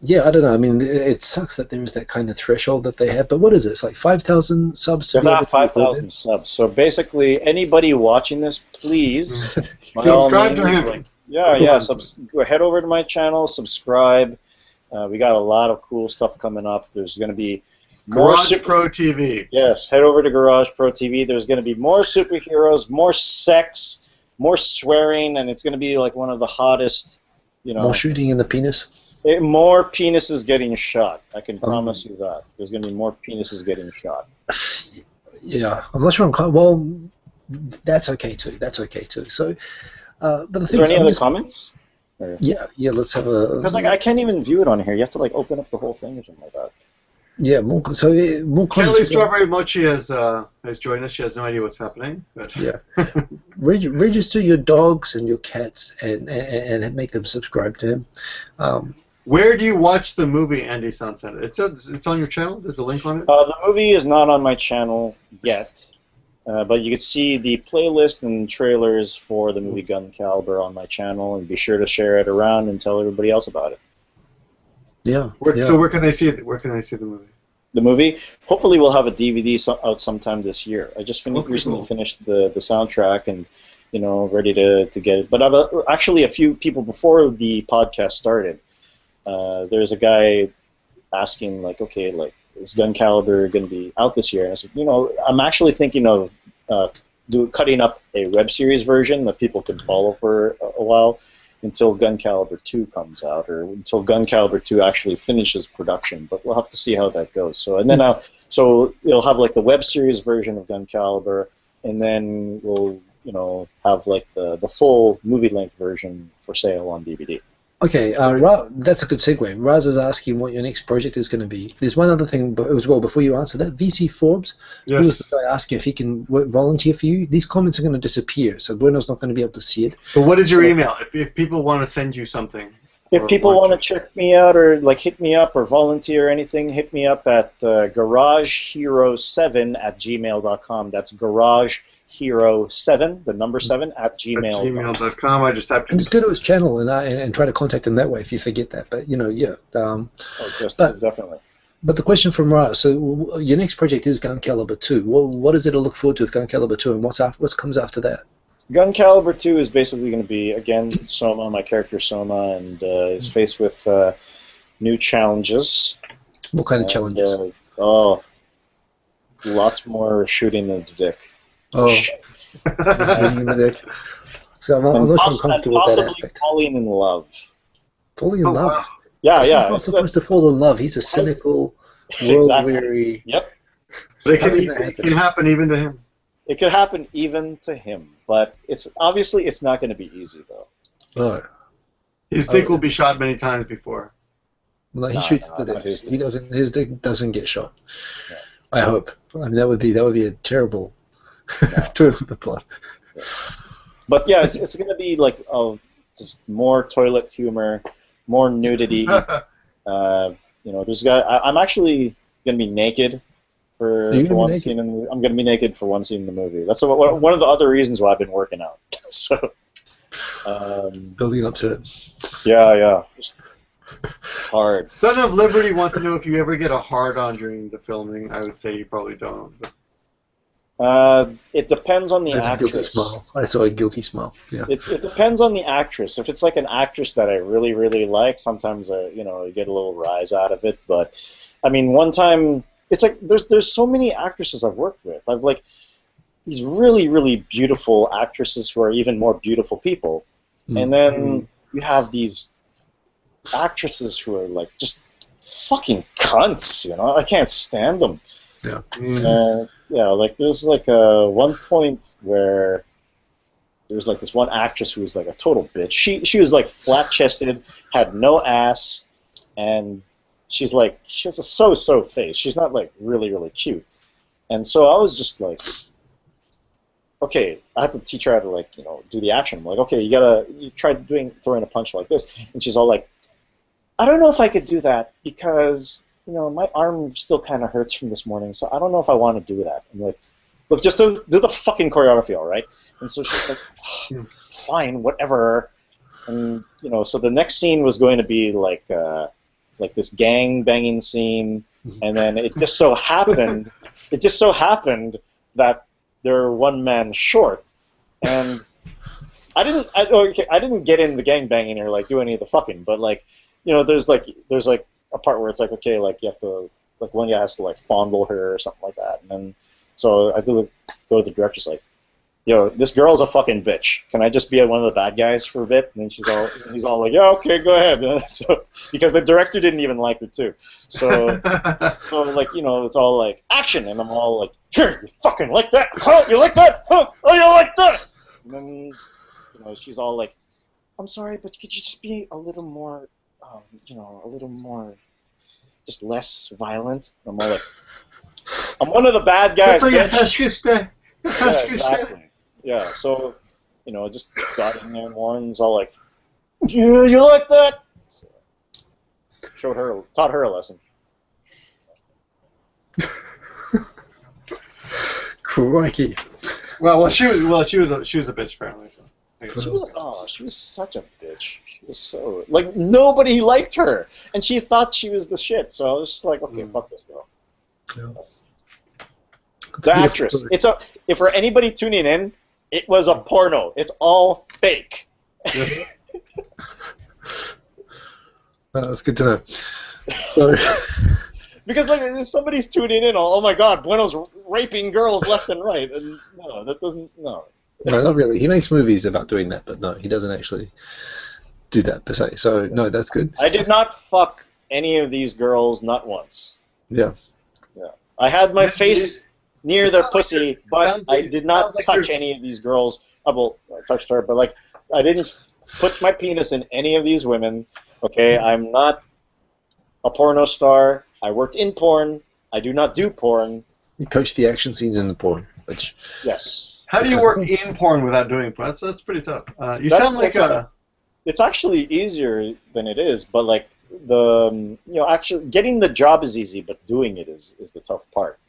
Speaker 2: yeah, I don't know. I mean, it sucks that there is that kind of threshold that they have. But what is it? It's like 5,000 subs to be able to
Speaker 3: 5,000 subs. So basically, anybody watching this, please, by all
Speaker 1: subscribe to
Speaker 3: means,
Speaker 1: him.
Speaker 3: like, yeah. Head over to my channel, subscribe. We got a lot of cool stuff coming up. There's going to be more
Speaker 1: Garage Pro TV.
Speaker 3: Yes, head over to Garage Pro TV. There's going to be more superheroes, more sex, more swearing, and it's going to be like one of the hottest. You know,
Speaker 2: more shooting in the penis.
Speaker 3: More penises getting shot. I can promise you that. There's going to be more penises getting shot.
Speaker 2: Yeah, I'm not sure well, that's okay too. That's okay too. So, but the
Speaker 3: Is
Speaker 2: thing
Speaker 3: there any other comments? Or?
Speaker 2: Yeah, let's have a...
Speaker 3: Because like I can't even view it on here. You have to like open up the whole thing or something like that.
Speaker 2: Yeah, more comments.
Speaker 1: Kelly Strawberry Mochi has joined us. She has no idea what's happening. But
Speaker 2: yeah, register your dogs and your cats and make them subscribe to him.
Speaker 1: Where do you watch the movie, Andy Sunset? It's on your channel? There's a link on it?
Speaker 3: The movie is not on my channel yet, but you can see the playlist and trailers for the movie Gun Caliber on my channel, and be sure to share it around and tell everybody else about it.
Speaker 2: Yeah.
Speaker 1: So where can they see it? Where can they see the movie?
Speaker 3: The movie? Hopefully we'll have a DVD out sometime this year. I just recently finished the soundtrack and, you know, ready to get it. But I've actually a few people before the podcast started. There's a guy asking, like, okay, like, is Gun Caliber going to be out this year? And I said, you know, I'm actually thinking of cutting up a web series version that people can follow for a while until Gun Caliber 2 comes out, or until Gun Caliber 2 actually finishes production. But we'll have to see how that goes. So, and then so you'll have like the web series version of Gun Caliber, and then we'll, you know, have like the full movie-length version for sale on DVD.
Speaker 2: Okay, that's a good segue. Raz is asking what your next project is going to be. There's one other thing as well before you answer that. VC Forbes, who was the guy asking if he can volunteer for you. These comments are going to disappear, so Bueno's not going to be able to see it.
Speaker 1: So what is your email if people want to send you something?
Speaker 3: If people want to check me out or like hit me up or volunteer or anything, hit me up at garagehero7@gmail.com. That's garagehero7, the number 7 at gmail.com.
Speaker 1: I just typed it.
Speaker 2: Just go to his channel and try to contact him that way if you forget that. But you know, yeah.
Speaker 3: Definitely.
Speaker 2: But the question from Ra, so your next project is Gun Caliber 2. What is it to look forward to with Gun Caliber 2, and what comes after that?
Speaker 3: Gun Caliber 2 is basically going to be, again, Soma, my character Soma, and is faced with new challenges.
Speaker 2: What kind of challenges?
Speaker 3: Lots more shooting in the dick.
Speaker 2: Oh, shooting in the dick. So I'm not comfortable with that aspect.
Speaker 3: Falling in love.
Speaker 2: Falling in love?
Speaker 1: Wow.
Speaker 3: Yeah.
Speaker 2: He's not supposed to fall in love. He's a cynical, world-weary...
Speaker 3: Yep.
Speaker 1: So it can happen even to him.
Speaker 3: It could happen even to him, but it's not going to be easy though.
Speaker 2: No.
Speaker 1: His dick will be shot many times before.
Speaker 2: No, he shoots the dick. He doesn't. His dick doesn't get shot.
Speaker 3: Yeah.
Speaker 2: I hope. I mean, that would be a terrible turn of the plot.
Speaker 3: Yeah. But yeah, it's going to be like just more toilet humor, more nudity. I'm actually going to be naked. For one scene, I'm going to be naked for one scene in the movie. That's one of the other reasons why I've been working out. So,
Speaker 2: building up to it.
Speaker 3: Yeah. Just hard.
Speaker 1: Son of Liberty wants to know if you ever get a hard-on during the filming. I would say you probably don't.
Speaker 3: It depends on the actress.
Speaker 2: A guilty smile. I saw a guilty smile. Yeah.
Speaker 3: It depends on the actress. If it's like an actress that I really, really like, sometimes I get a little rise out of it. But I mean, one time. It's like there's so many actresses I've worked with. I've like these really, really beautiful actresses who are even more beautiful people. And then you have these actresses who are like just fucking cunts, you know? I can't stand them.
Speaker 2: Yeah.
Speaker 3: Like there's like one point where there was like this one actress who was like a total bitch. She was like flat-chested, had no ass, and she has a so-so face. She's not like really, really cute. And so I was just like, okay, I had to teach her how to like, do the action. I'm like, okay, you try throwing a punch like this, and she's all like, I don't know if I could do that because my arm still kind of hurts from this morning, so I don't know if I want to do that. I'm like, look, just do the fucking choreography, all right? And so she's like, oh, fine, whatever. And so the next scene was going to be like this gang banging scene, and then it just so happened that they're one man short, and I didn't get in the gang banging or like do any of the fucking, but like there's like a part where it's like, okay, like you have to, like one guy has to like fondle her or something like that, and then so I go to the director's like, yo, this girl's a fucking bitch. Can I just be one of the bad guys for a bit? And then he's all like, yeah, okay, go ahead. So, because the director didn't even like her too. So like, it's all like, action. And I'm all like, here, you fucking like that? Huh? You like that? Huh? Oh, you like that? And then, she's all like, I'm sorry, but could you just be a little more, a little more, just less violent? And I'm all like, I'm one of the bad guys.
Speaker 1: Yeah,
Speaker 3: exactly. Yeah, so, just got in there more and was all like, yeah, you like that? So, taught her a lesson.
Speaker 2: Crikey.
Speaker 1: Well, she was a bitch apparently. So.
Speaker 3: She was such a bitch. She was so like nobody liked her, and she thought she was the shit. So I was just like, okay, fuck this girl.
Speaker 2: Yeah.
Speaker 3: The actress. If for anybody tuning in, it was a porno. It's all fake.
Speaker 1: Yes.
Speaker 2: That's good to know. So.
Speaker 3: Because like if somebody's tuning in, oh my God, Bueno's raping girls left and right, and no, that doesn't. No,
Speaker 2: not really. He makes movies about doing that, but no, he doesn't actually do that per se. So no, that's good.
Speaker 3: I did not fuck any of these girls, not once.
Speaker 2: Yeah.
Speaker 3: Yeah. I had my face near their pussy, but I did not touch any of these girls. Well, I touched her, but like I didn't put my penis in any of these women. Okay, I'm not a porno star. I worked in porn. I do not do porn.
Speaker 2: You coach the action scenes in the porn, which.
Speaker 3: Yes.
Speaker 1: How do you work in porn without doing porn? That's pretty tough. Sound like a.
Speaker 3: It's actually easier than it is, but like actually getting the job is easy, but doing it is the tough part.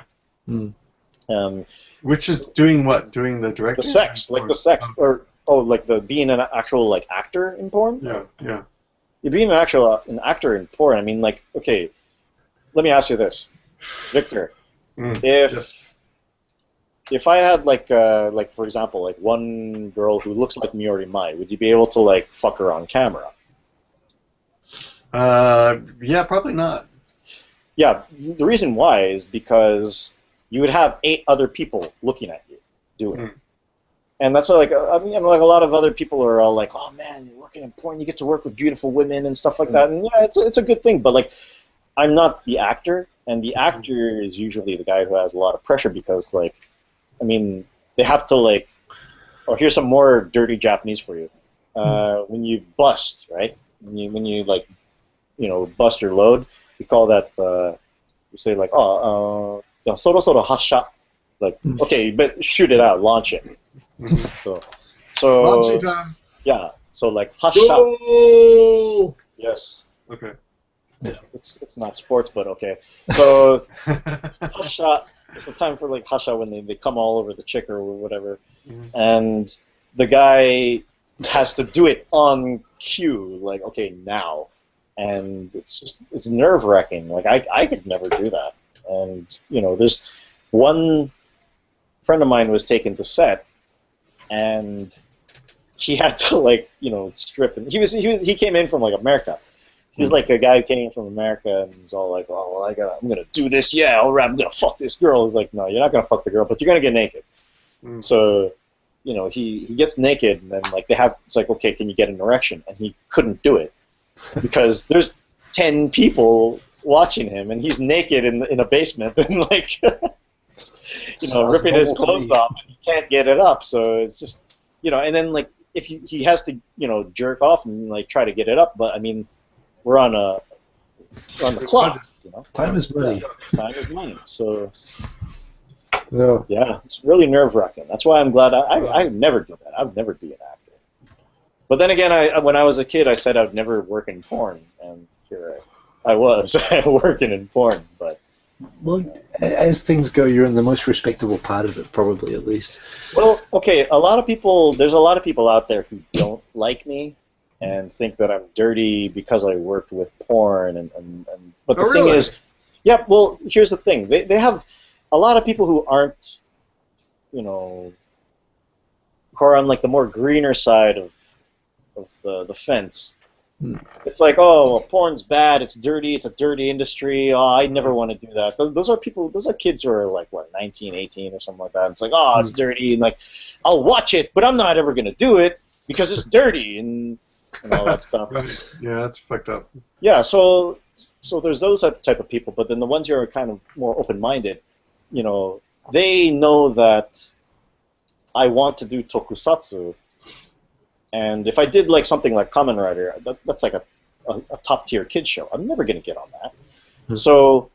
Speaker 2: Mm.
Speaker 1: Which is doing what? Doing the directing?
Speaker 3: Like the being an actual like actor in porn.
Speaker 1: Yeah.
Speaker 3: You're being an actor in porn. I mean, like, okay, let me ask you this, Victor. If I had like for example, like one girl who looks like Miori Mai, would you be able to like fuck her on camera?
Speaker 1: Yeah, probably not.
Speaker 3: Yeah, the reason why is because you would have 8 other people looking at you doing it. And that's like, I mean, like a lot of other people are all like, oh man, you're working in porn, you get to work with beautiful women and stuff like that. And yeah, it's a good thing, but like, I'm not the actor, and the actor is usually the guy who has a lot of pressure because like, I mean, they have to like, oh, here's some more dirty Japanese for you. When you bust, right? When you like, bust your load, we call that, you say like, oh, soro soro hasha. Like, okay, but shoot it out, launch it. So
Speaker 1: launching time.
Speaker 3: Yeah, so like hasha.
Speaker 1: Go!
Speaker 3: Yes.
Speaker 1: Okay.
Speaker 3: Yeah, it's not sports, but okay. So hasha. It's the time for like hasha when they come all over the chick or whatever, and the guy has to do it on cue. Like, okay, now, and it's nerve wracking. Like I could never do that. And there's one friend of mine was taken to set, and he had to like strip, and he came in from like America. He's like a guy who came in from America, and he's all like, "Oh well, I'm gonna do this. Yeah, all right, I'm gonna fuck this girl." He's like, "No, you're not gonna fuck the girl, but you're gonna get naked." So, he gets naked, and then like it's like, "Okay, can you get an erection?" And he couldn't do it because there's 10 people watching him, and he's naked in a basement, and like, ripping his clothes off, and he can't get it up. So it's just, and then like if he has to, jerk off and like try to get it up, but I mean. We're on the clock.
Speaker 2: Time is money.
Speaker 3: Time is money. So
Speaker 2: No.
Speaker 3: Yeah, it's really nerve-wracking. That's why I'm glad I would never do that. I would never be an actor. But then again, when I was a kid, I said I would never work in porn, and here I was working in porn. But
Speaker 2: well, as things go, you're in the most respectable part of it, probably at least.
Speaker 3: Well, okay, there's a lot of people out there who don't like me and think that I'm dirty because I worked with porn, but the thing is, yeah, well, here's the thing. They have a lot of people who aren't, who are on like the more greener side of the fence. It's like, oh, well, porn's bad, it's dirty, it's a dirty industry, oh, I never want to do that. Those are kids who are like, what, 19, 18 or something like that. It's like, oh, it's dirty, and like, I'll watch it, but I'm not ever going to do it because it's dirty, and all that stuff.
Speaker 1: Yeah, that's fucked up.
Speaker 3: Yeah, so there's those type of people, but then the ones who are kind of more open-minded, they know that I want to do tokusatsu. And if I did like something like Kamen Rider, that's like a top-tier kid show. I'm never going to get on that. So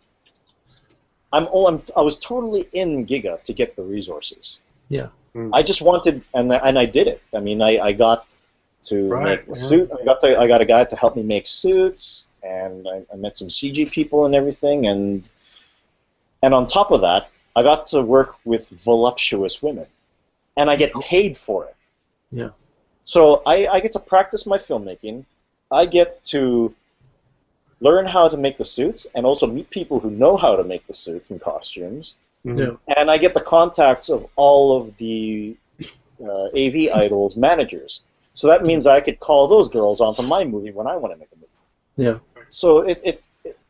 Speaker 3: I was totally in Giga to get the resources.
Speaker 2: Yeah.
Speaker 3: I just wanted, and I did it. I mean, I got to make a suit. I got a guy to help me make suits, and I met some CG people and everything. And on top of that, I got to work with voluptuous women, and I get paid for it.
Speaker 2: Yeah.
Speaker 3: So I get to practice my filmmaking. I get to learn how to make the suits and also meet people who know how to make the suits and costumes.
Speaker 2: Yeah.
Speaker 3: And I get the contacts of all of the AV Idols managers. So that means I could call those girls onto my movie when I want to make a movie.
Speaker 2: Yeah.
Speaker 3: So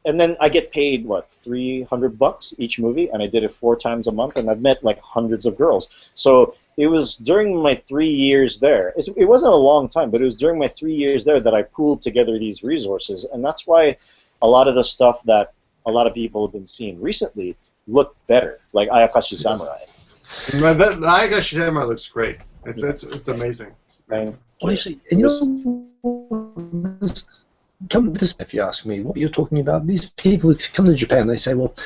Speaker 3: and then I get paid, what, $300 each movie, and I did it 4 times a month, and I've met like hundreds of girls. So it was during my 3 years there. It wasn't a long time, but it was during my 3 years there that I pooled together these resources, and that's why a lot of the stuff that a lot of people have been seeing recently look better, like Ayakashi Samurai.
Speaker 1: The Ayakashi Samurai looks great. It's amazing.
Speaker 3: Right?
Speaker 2: Well, actually, if you ask me what you're talking about, these people who come to Japan, they say, well,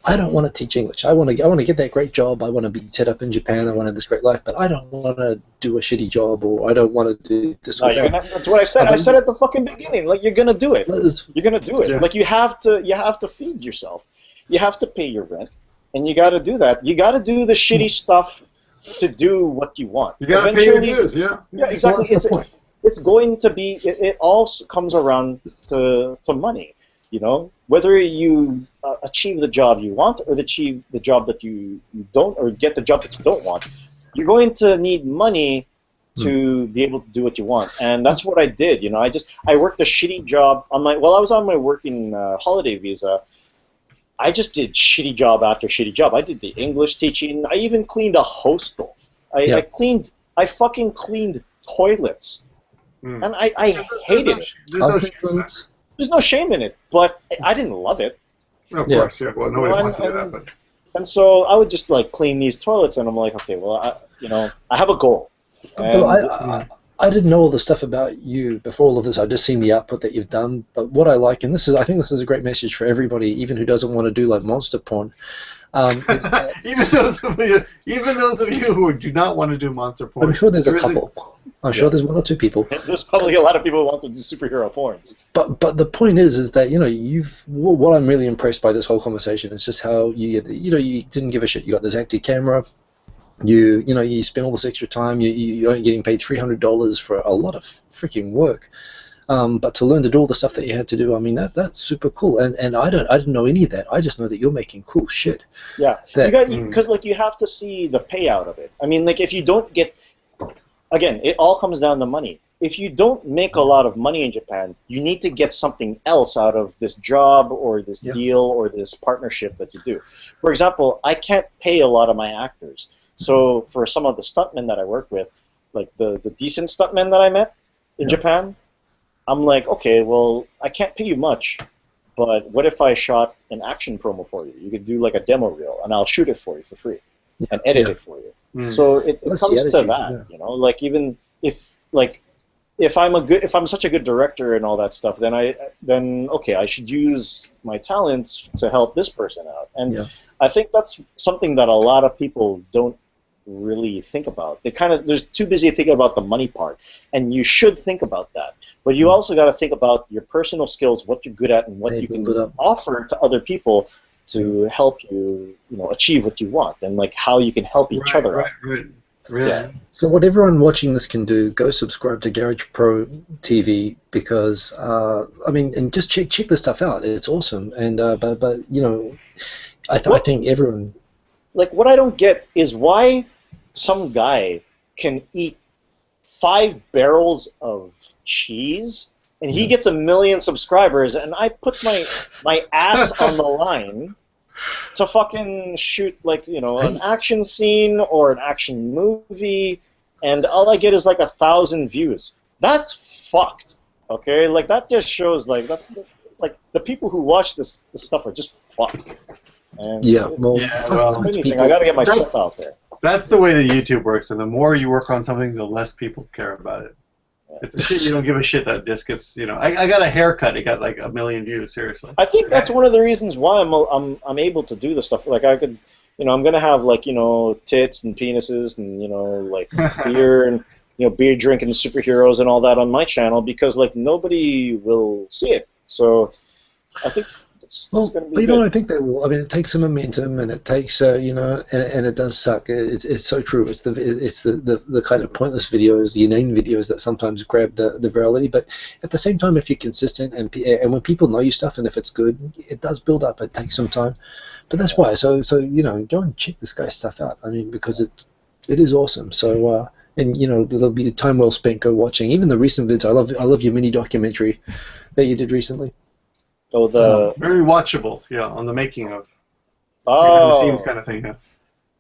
Speaker 2: I don't want to teach English. I want to get that great job. I want to be set up in Japan. I want to have this great life, but I don't want to do a shitty job, or I don't want to do this.
Speaker 3: That's what I said. I said at the fucking beginning. Like, you're gonna do it. You're gonna do it. Yeah. Like, you have to feed yourself. You have to pay your rent, and you got to do that. You got to do the shitty stuff to do what you want.
Speaker 1: You got to pay your dues. Yeah.
Speaker 3: Yeah, exactly. It's going to be. It all comes around to money. Whether you achieve the job you want or achieve the job that you don't, or get the job that you don't want, you're going to need money to be able to do what you want. And that's what I did. I worked a shitty job while I was on my working holiday visa. I just did shitty job after shitty job. I did the English teaching. I even cleaned a hostel. I fucking cleaned toilets. And I hated it. There's no shame in it, but I didn't love it.
Speaker 1: Of course, yeah. Well, nobody wants to do that. But.
Speaker 3: And so I would just like clean these toilets, and I'm like, okay, well, I have a goal.
Speaker 2: But I didn't know all the stuff about you before all of this. I've just seen the output that you've done. But what I like, and I think this is a great message for everybody, even who doesn't want to do like monster porn.
Speaker 1: Even those of you who do not want to do monster porn.
Speaker 2: I'm sure there's a couple. I'm sure there's 1 or 2 people.
Speaker 3: There's probably a lot of people who want to do superhero porns.
Speaker 2: But the point is that what I'm really impressed by this whole conversation is just how you didn't give a shit. You got this active camera. You spend all this extra time. You're only getting paid $300 for a lot of freaking work. But to learn to do all the stuff that you had to do, I mean, that's super cool. And I didn't know any of that. I just know that you're making cool shit.
Speaker 3: Yeah, because you have to see the payout of it. I mean, like, if you don't get, again, it all comes down to money. If you don't make a lot of money in Japan, you need to get something else out of this job or this deal or this partnership that you do. For example, I can't pay a lot of my actors. So for some of the stuntmen that I work with, like the decent stuntmen that I met in Japan, I'm like, okay, well, I can't pay you much, but what if I shot an action promo for you? You could do like a demo reel, and I'll shoot it for you for free and edit it for you. So it comes to that, like, even if if I'm such a good director and all that stuff, then okay, I should use my talents to help this person out. And I think that's something that a lot of people don't really think about. They're too busy thinking about the money part, and you should think about that. But you also got to think about your personal skills, what you're good at, and what you can offer to other people to help you, achieve what you want, and like how you can help each other out.
Speaker 1: Right. Really?
Speaker 2: Yeah. So what everyone watching this can do, go subscribe to Garage Pro TV, because and just check this stuff out. It's awesome. And but I think everyone.
Speaker 3: Like, what I don't get is why some guy can eat 5 barrels of cheese and he gets 1 million subscribers, and I put my ass on the line to fucking shoot, like, an action scene or an action movie, and all I get is like 1,000 views. That's fucked. Okay, like, that just shows like the people who watch this stuff are just fucked. And
Speaker 2: I
Speaker 3: gotta get my stuff out there.
Speaker 1: That's the way that YouTube works, and the more you work on something, the less people care about it. It's a shit you don't give a shit that disc gets. I got a haircut. It got like 1 million views. Seriously.
Speaker 3: I think that's one of the reasons why I'm able to do this stuff. Like, I could, I'm gonna have like tits and penises and like beer and beer drinking superheroes and all that on my channel, because like nobody will see it. So I think.
Speaker 2: Well, I think they will. I mean, it takes some momentum, and it takes, and it does suck. It's so true. It's the kind of pointless videos, the inane videos that sometimes grab the virality. But at the same time, if you're consistent and when people know your stuff, and if it's good, it does build up. It takes some time, but that's why. So go and check this guy's stuff out. I mean, because it is awesome. So and it'll be time well spent go watching. Even the recent vids. I love your mini documentary that you did recently.
Speaker 3: Oh,
Speaker 1: very watchable, on the making of
Speaker 3: behind
Speaker 1: the scenes kind of thing,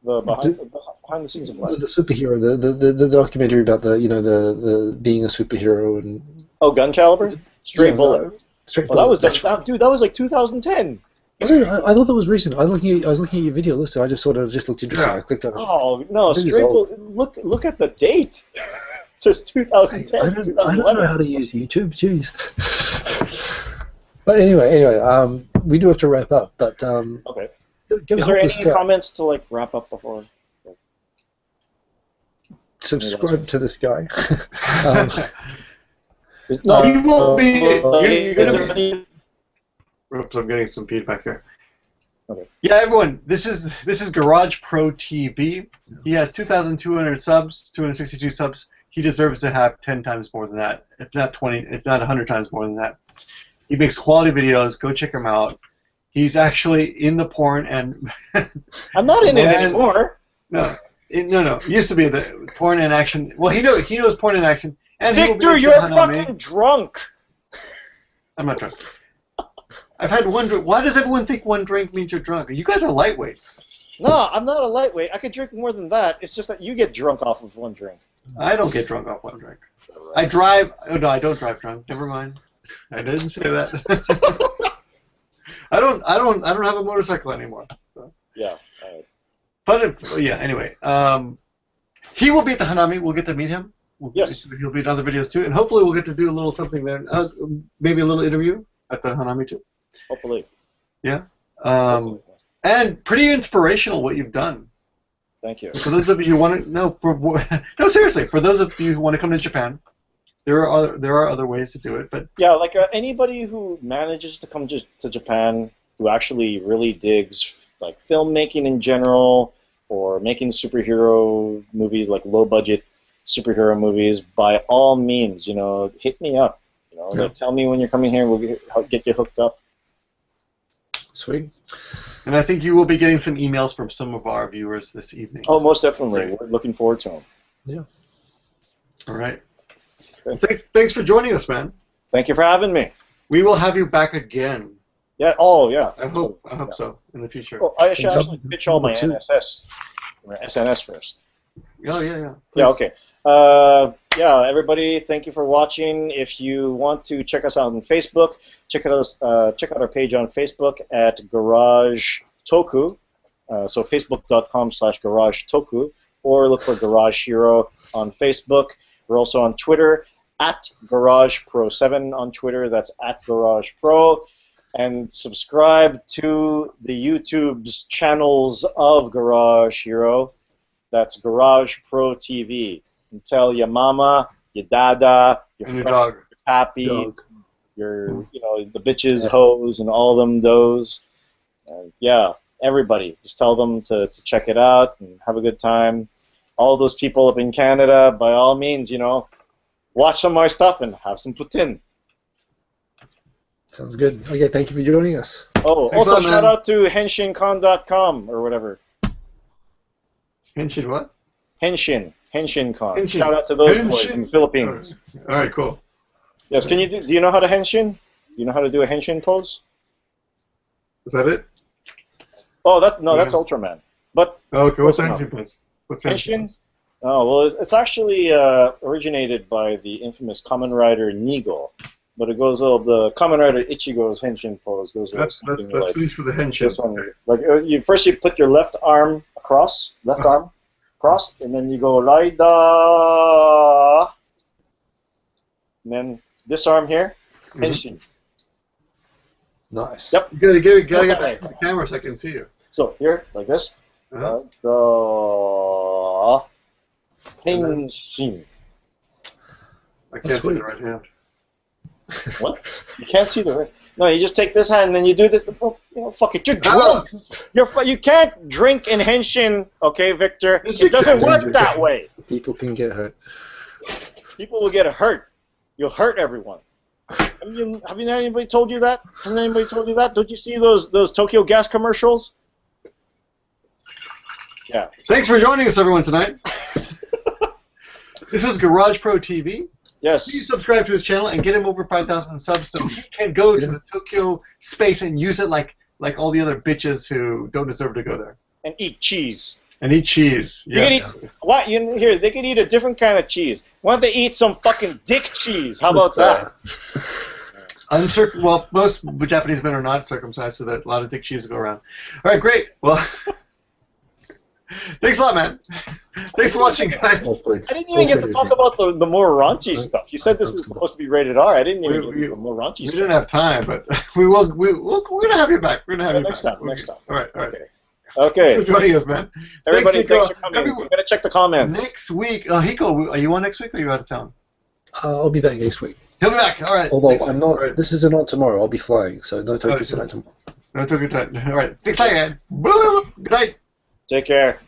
Speaker 3: The behind the scenes of what?
Speaker 2: The superhero, the documentary about the being a superhero and.
Speaker 3: Oh, Gun Caliber, Straight Bullet.
Speaker 2: Straight Bullet.
Speaker 3: That was like 2010.
Speaker 2: I thought that was recent. I was looking at your video list, and I just looked interesting. I clicked on it.
Speaker 3: Oh no, Straight Bullet! Look at the date. It says 2010.
Speaker 2: I don't know how to use YouTube. Jeez. But anyway, we do have to wrap up. But
Speaker 3: okay. Is there any comments to like wrap up before?
Speaker 2: Subscribe to this guy.
Speaker 1: No, he won't be. You're gonna be. Oops, I'm getting some feedback here.
Speaker 3: Okay.
Speaker 1: Yeah, everyone, this is Garage Pro TV. He has 2,200 subs, 262 subs. He deserves to have 10 times more than that. If not 20, if not 100 times more than that. He makes quality videos. Go check him out. He's actually in the porn, and
Speaker 3: I'm not in it anymore.
Speaker 1: No. Used to be the porn and action. Well, he knows porn and action. And
Speaker 3: Victor, you're fucking drunk.
Speaker 1: I'm not drunk. I've had one drink. Why does everyone think one drink means you're drunk? You guys are lightweights.
Speaker 3: No, I'm not a lightweight. I could drink more than that. It's just that you get drunk off of one drink.
Speaker 1: I don't get drunk off one drink. I drive. Oh no, I don't drive drunk. Never mind. I didn't say that. I don't have a motorcycle anymore. So.
Speaker 3: Yeah. All right.
Speaker 1: But anyway, he will be at the Hanami. We'll get to meet him.
Speaker 3: Yes.
Speaker 1: He'll be in other videos too, and hopefully we'll get to do a little something there. Maybe a little interview at the Hanami too.
Speaker 3: Hopefully.
Speaker 1: Yeah. And pretty inspirational what you've done.
Speaker 3: Thank you.
Speaker 1: For those of you who want to no, seriously, for those of you who want to come to Japan, there are other ways to do it, but
Speaker 3: yeah, like anybody who manages to come to Japan who actually really digs like filmmaking in general, or making superhero movies, like low budget superhero movies, by all means, hit me up. Like, tell me when you're coming here. We'll get you hooked up.
Speaker 2: Sweet.
Speaker 1: And I think you will be getting some emails from some of our viewers this evening.
Speaker 3: Oh, most definitely. We're looking forward to them.
Speaker 2: Yeah.
Speaker 1: All right. Well, thanks for joining us, man.
Speaker 3: Thank you for having me.
Speaker 1: We will have you back again.
Speaker 3: Yeah. Oh, yeah.
Speaker 1: I hope so in the future.
Speaker 3: Oh, I should actually pitch all my SNS first.
Speaker 1: Oh yeah. Please.
Speaker 3: Yeah. Okay. Yeah, everybody. Thank you for watching. If you want to check us out on Facebook, check out our page on Facebook at Garage Toku. So facebook.com/Garage Toku, or look for Garage Hero on Facebook. We're also on Twitter at Garage Pro 7 on Twitter. That's at Garage Pro. And subscribe to the YouTube's channels of Garage Hero. That's Garage Pro TV. And tell your mama, your dada, your
Speaker 1: And your
Speaker 3: friend,
Speaker 1: dog.
Speaker 3: your pappy,
Speaker 2: Dog.
Speaker 3: your, the bitches, hoes, and all them those. Yeah, everybody. Just tell them to check it out and have a good time. All those people up in Canada, by all means, watch some of my stuff and have some poutine.
Speaker 2: Sounds good. Okay, thank you for joining us.
Speaker 3: Oh,
Speaker 1: Thanks
Speaker 3: also
Speaker 1: a lot,
Speaker 3: shout
Speaker 1: man.
Speaker 3: out to henshincon.com or whatever.
Speaker 1: Henshin what?
Speaker 3: HenshinCon.
Speaker 1: Henshin.
Speaker 3: Shout out to those
Speaker 1: Henshin.
Speaker 3: boys in the Philippines.
Speaker 1: All right, cool.
Speaker 3: Yes, can you do you know how to henshin? Do you know how to do a henshin pose?
Speaker 1: Is that it?
Speaker 3: Oh, that's
Speaker 1: Yeah.
Speaker 3: Ultraman. But
Speaker 1: Oh, okay, what's the
Speaker 3: Close
Speaker 1: Henshin pose? What's Henshin?
Speaker 3: henshin? Oh, well, it's actually originated by the infamous Kamen Rider Nigo. But it goes the Kamen Rider Ichigo's henshin pose goes
Speaker 1: Let's
Speaker 3: something like
Speaker 1: finish with the Henshin.
Speaker 3: this one. Like first you put your left arm across, arm across, and then you go Raida, and then this arm here, henshin.
Speaker 2: Nice.
Speaker 3: Yep.
Speaker 1: You gotta get
Speaker 3: Close
Speaker 1: back
Speaker 3: that
Speaker 1: to
Speaker 3: way.
Speaker 1: the camera so I can see you.
Speaker 3: So here, like this,
Speaker 1: Uh-huh.
Speaker 3: henshin.
Speaker 1: I
Speaker 2: That's
Speaker 1: can't see
Speaker 2: sweet.
Speaker 1: the right hand.
Speaker 3: What? You can't see the right. No, you just take this hand and then you do this. Oh, fuck it, you're drunk. You can't drink in henshin, okay, Victor?
Speaker 1: Yes,
Speaker 3: It
Speaker 1: you
Speaker 3: doesn't
Speaker 1: can.
Speaker 3: work that way.
Speaker 2: People can get hurt.
Speaker 3: People will get hurt. You'll hurt everyone. Haven't anybody told you that? Hasn't anybody told you that? Don't you see those Tokyo Gas commercials? Yeah.
Speaker 1: Thanks for joining us, everyone, tonight. This is Garage Pro TV.
Speaker 3: Yes.
Speaker 1: Please subscribe to his channel and get him over 5,000 subs so he can go to the Tokyo space and use it like all the other bitches who don't deserve to go there.
Speaker 3: And eat cheese.
Speaker 1: And eat cheese.
Speaker 3: You can
Speaker 1: Yes.
Speaker 3: eat what? Here, they could eat a different kind of cheese. Why don't they eat some fucking dick cheese? How about that?
Speaker 1: Well, most Japanese men are not circumcised, so that a lot of dick cheese go around. All right, great. Well, thanks a lot, man. Thanks for watching, guys.
Speaker 2: Hopefully.
Speaker 3: I didn't even get to talk about the more raunchy stuff. You said this is supposed to be rated R. I didn't even get to the more raunchy
Speaker 1: We
Speaker 3: stuff.
Speaker 1: didn't have time, but we're gonna have you back. We're gonna have you
Speaker 3: Next
Speaker 1: back.
Speaker 3: time, next time.
Speaker 1: All right.
Speaker 3: Okay.
Speaker 1: Thanks
Speaker 3: Okay.
Speaker 1: for joining us, man.
Speaker 3: Everybody, thanks for
Speaker 1: Hiko.
Speaker 3: coming. We're gonna check the comments.
Speaker 1: Next week, Hiko, are you on next week or are you out of town?
Speaker 2: I'll be back next week.
Speaker 1: He'll be back. All right.
Speaker 2: Although
Speaker 1: Next
Speaker 2: I'm
Speaker 1: week.
Speaker 2: not.
Speaker 1: All right.
Speaker 2: This is not tomorrow. I'll be flying, so no Tokyo
Speaker 1: Oh,
Speaker 2: tonight tomorrow.
Speaker 1: No, Tokyo time. All right. Thanks, again. Good night.
Speaker 3: Take care.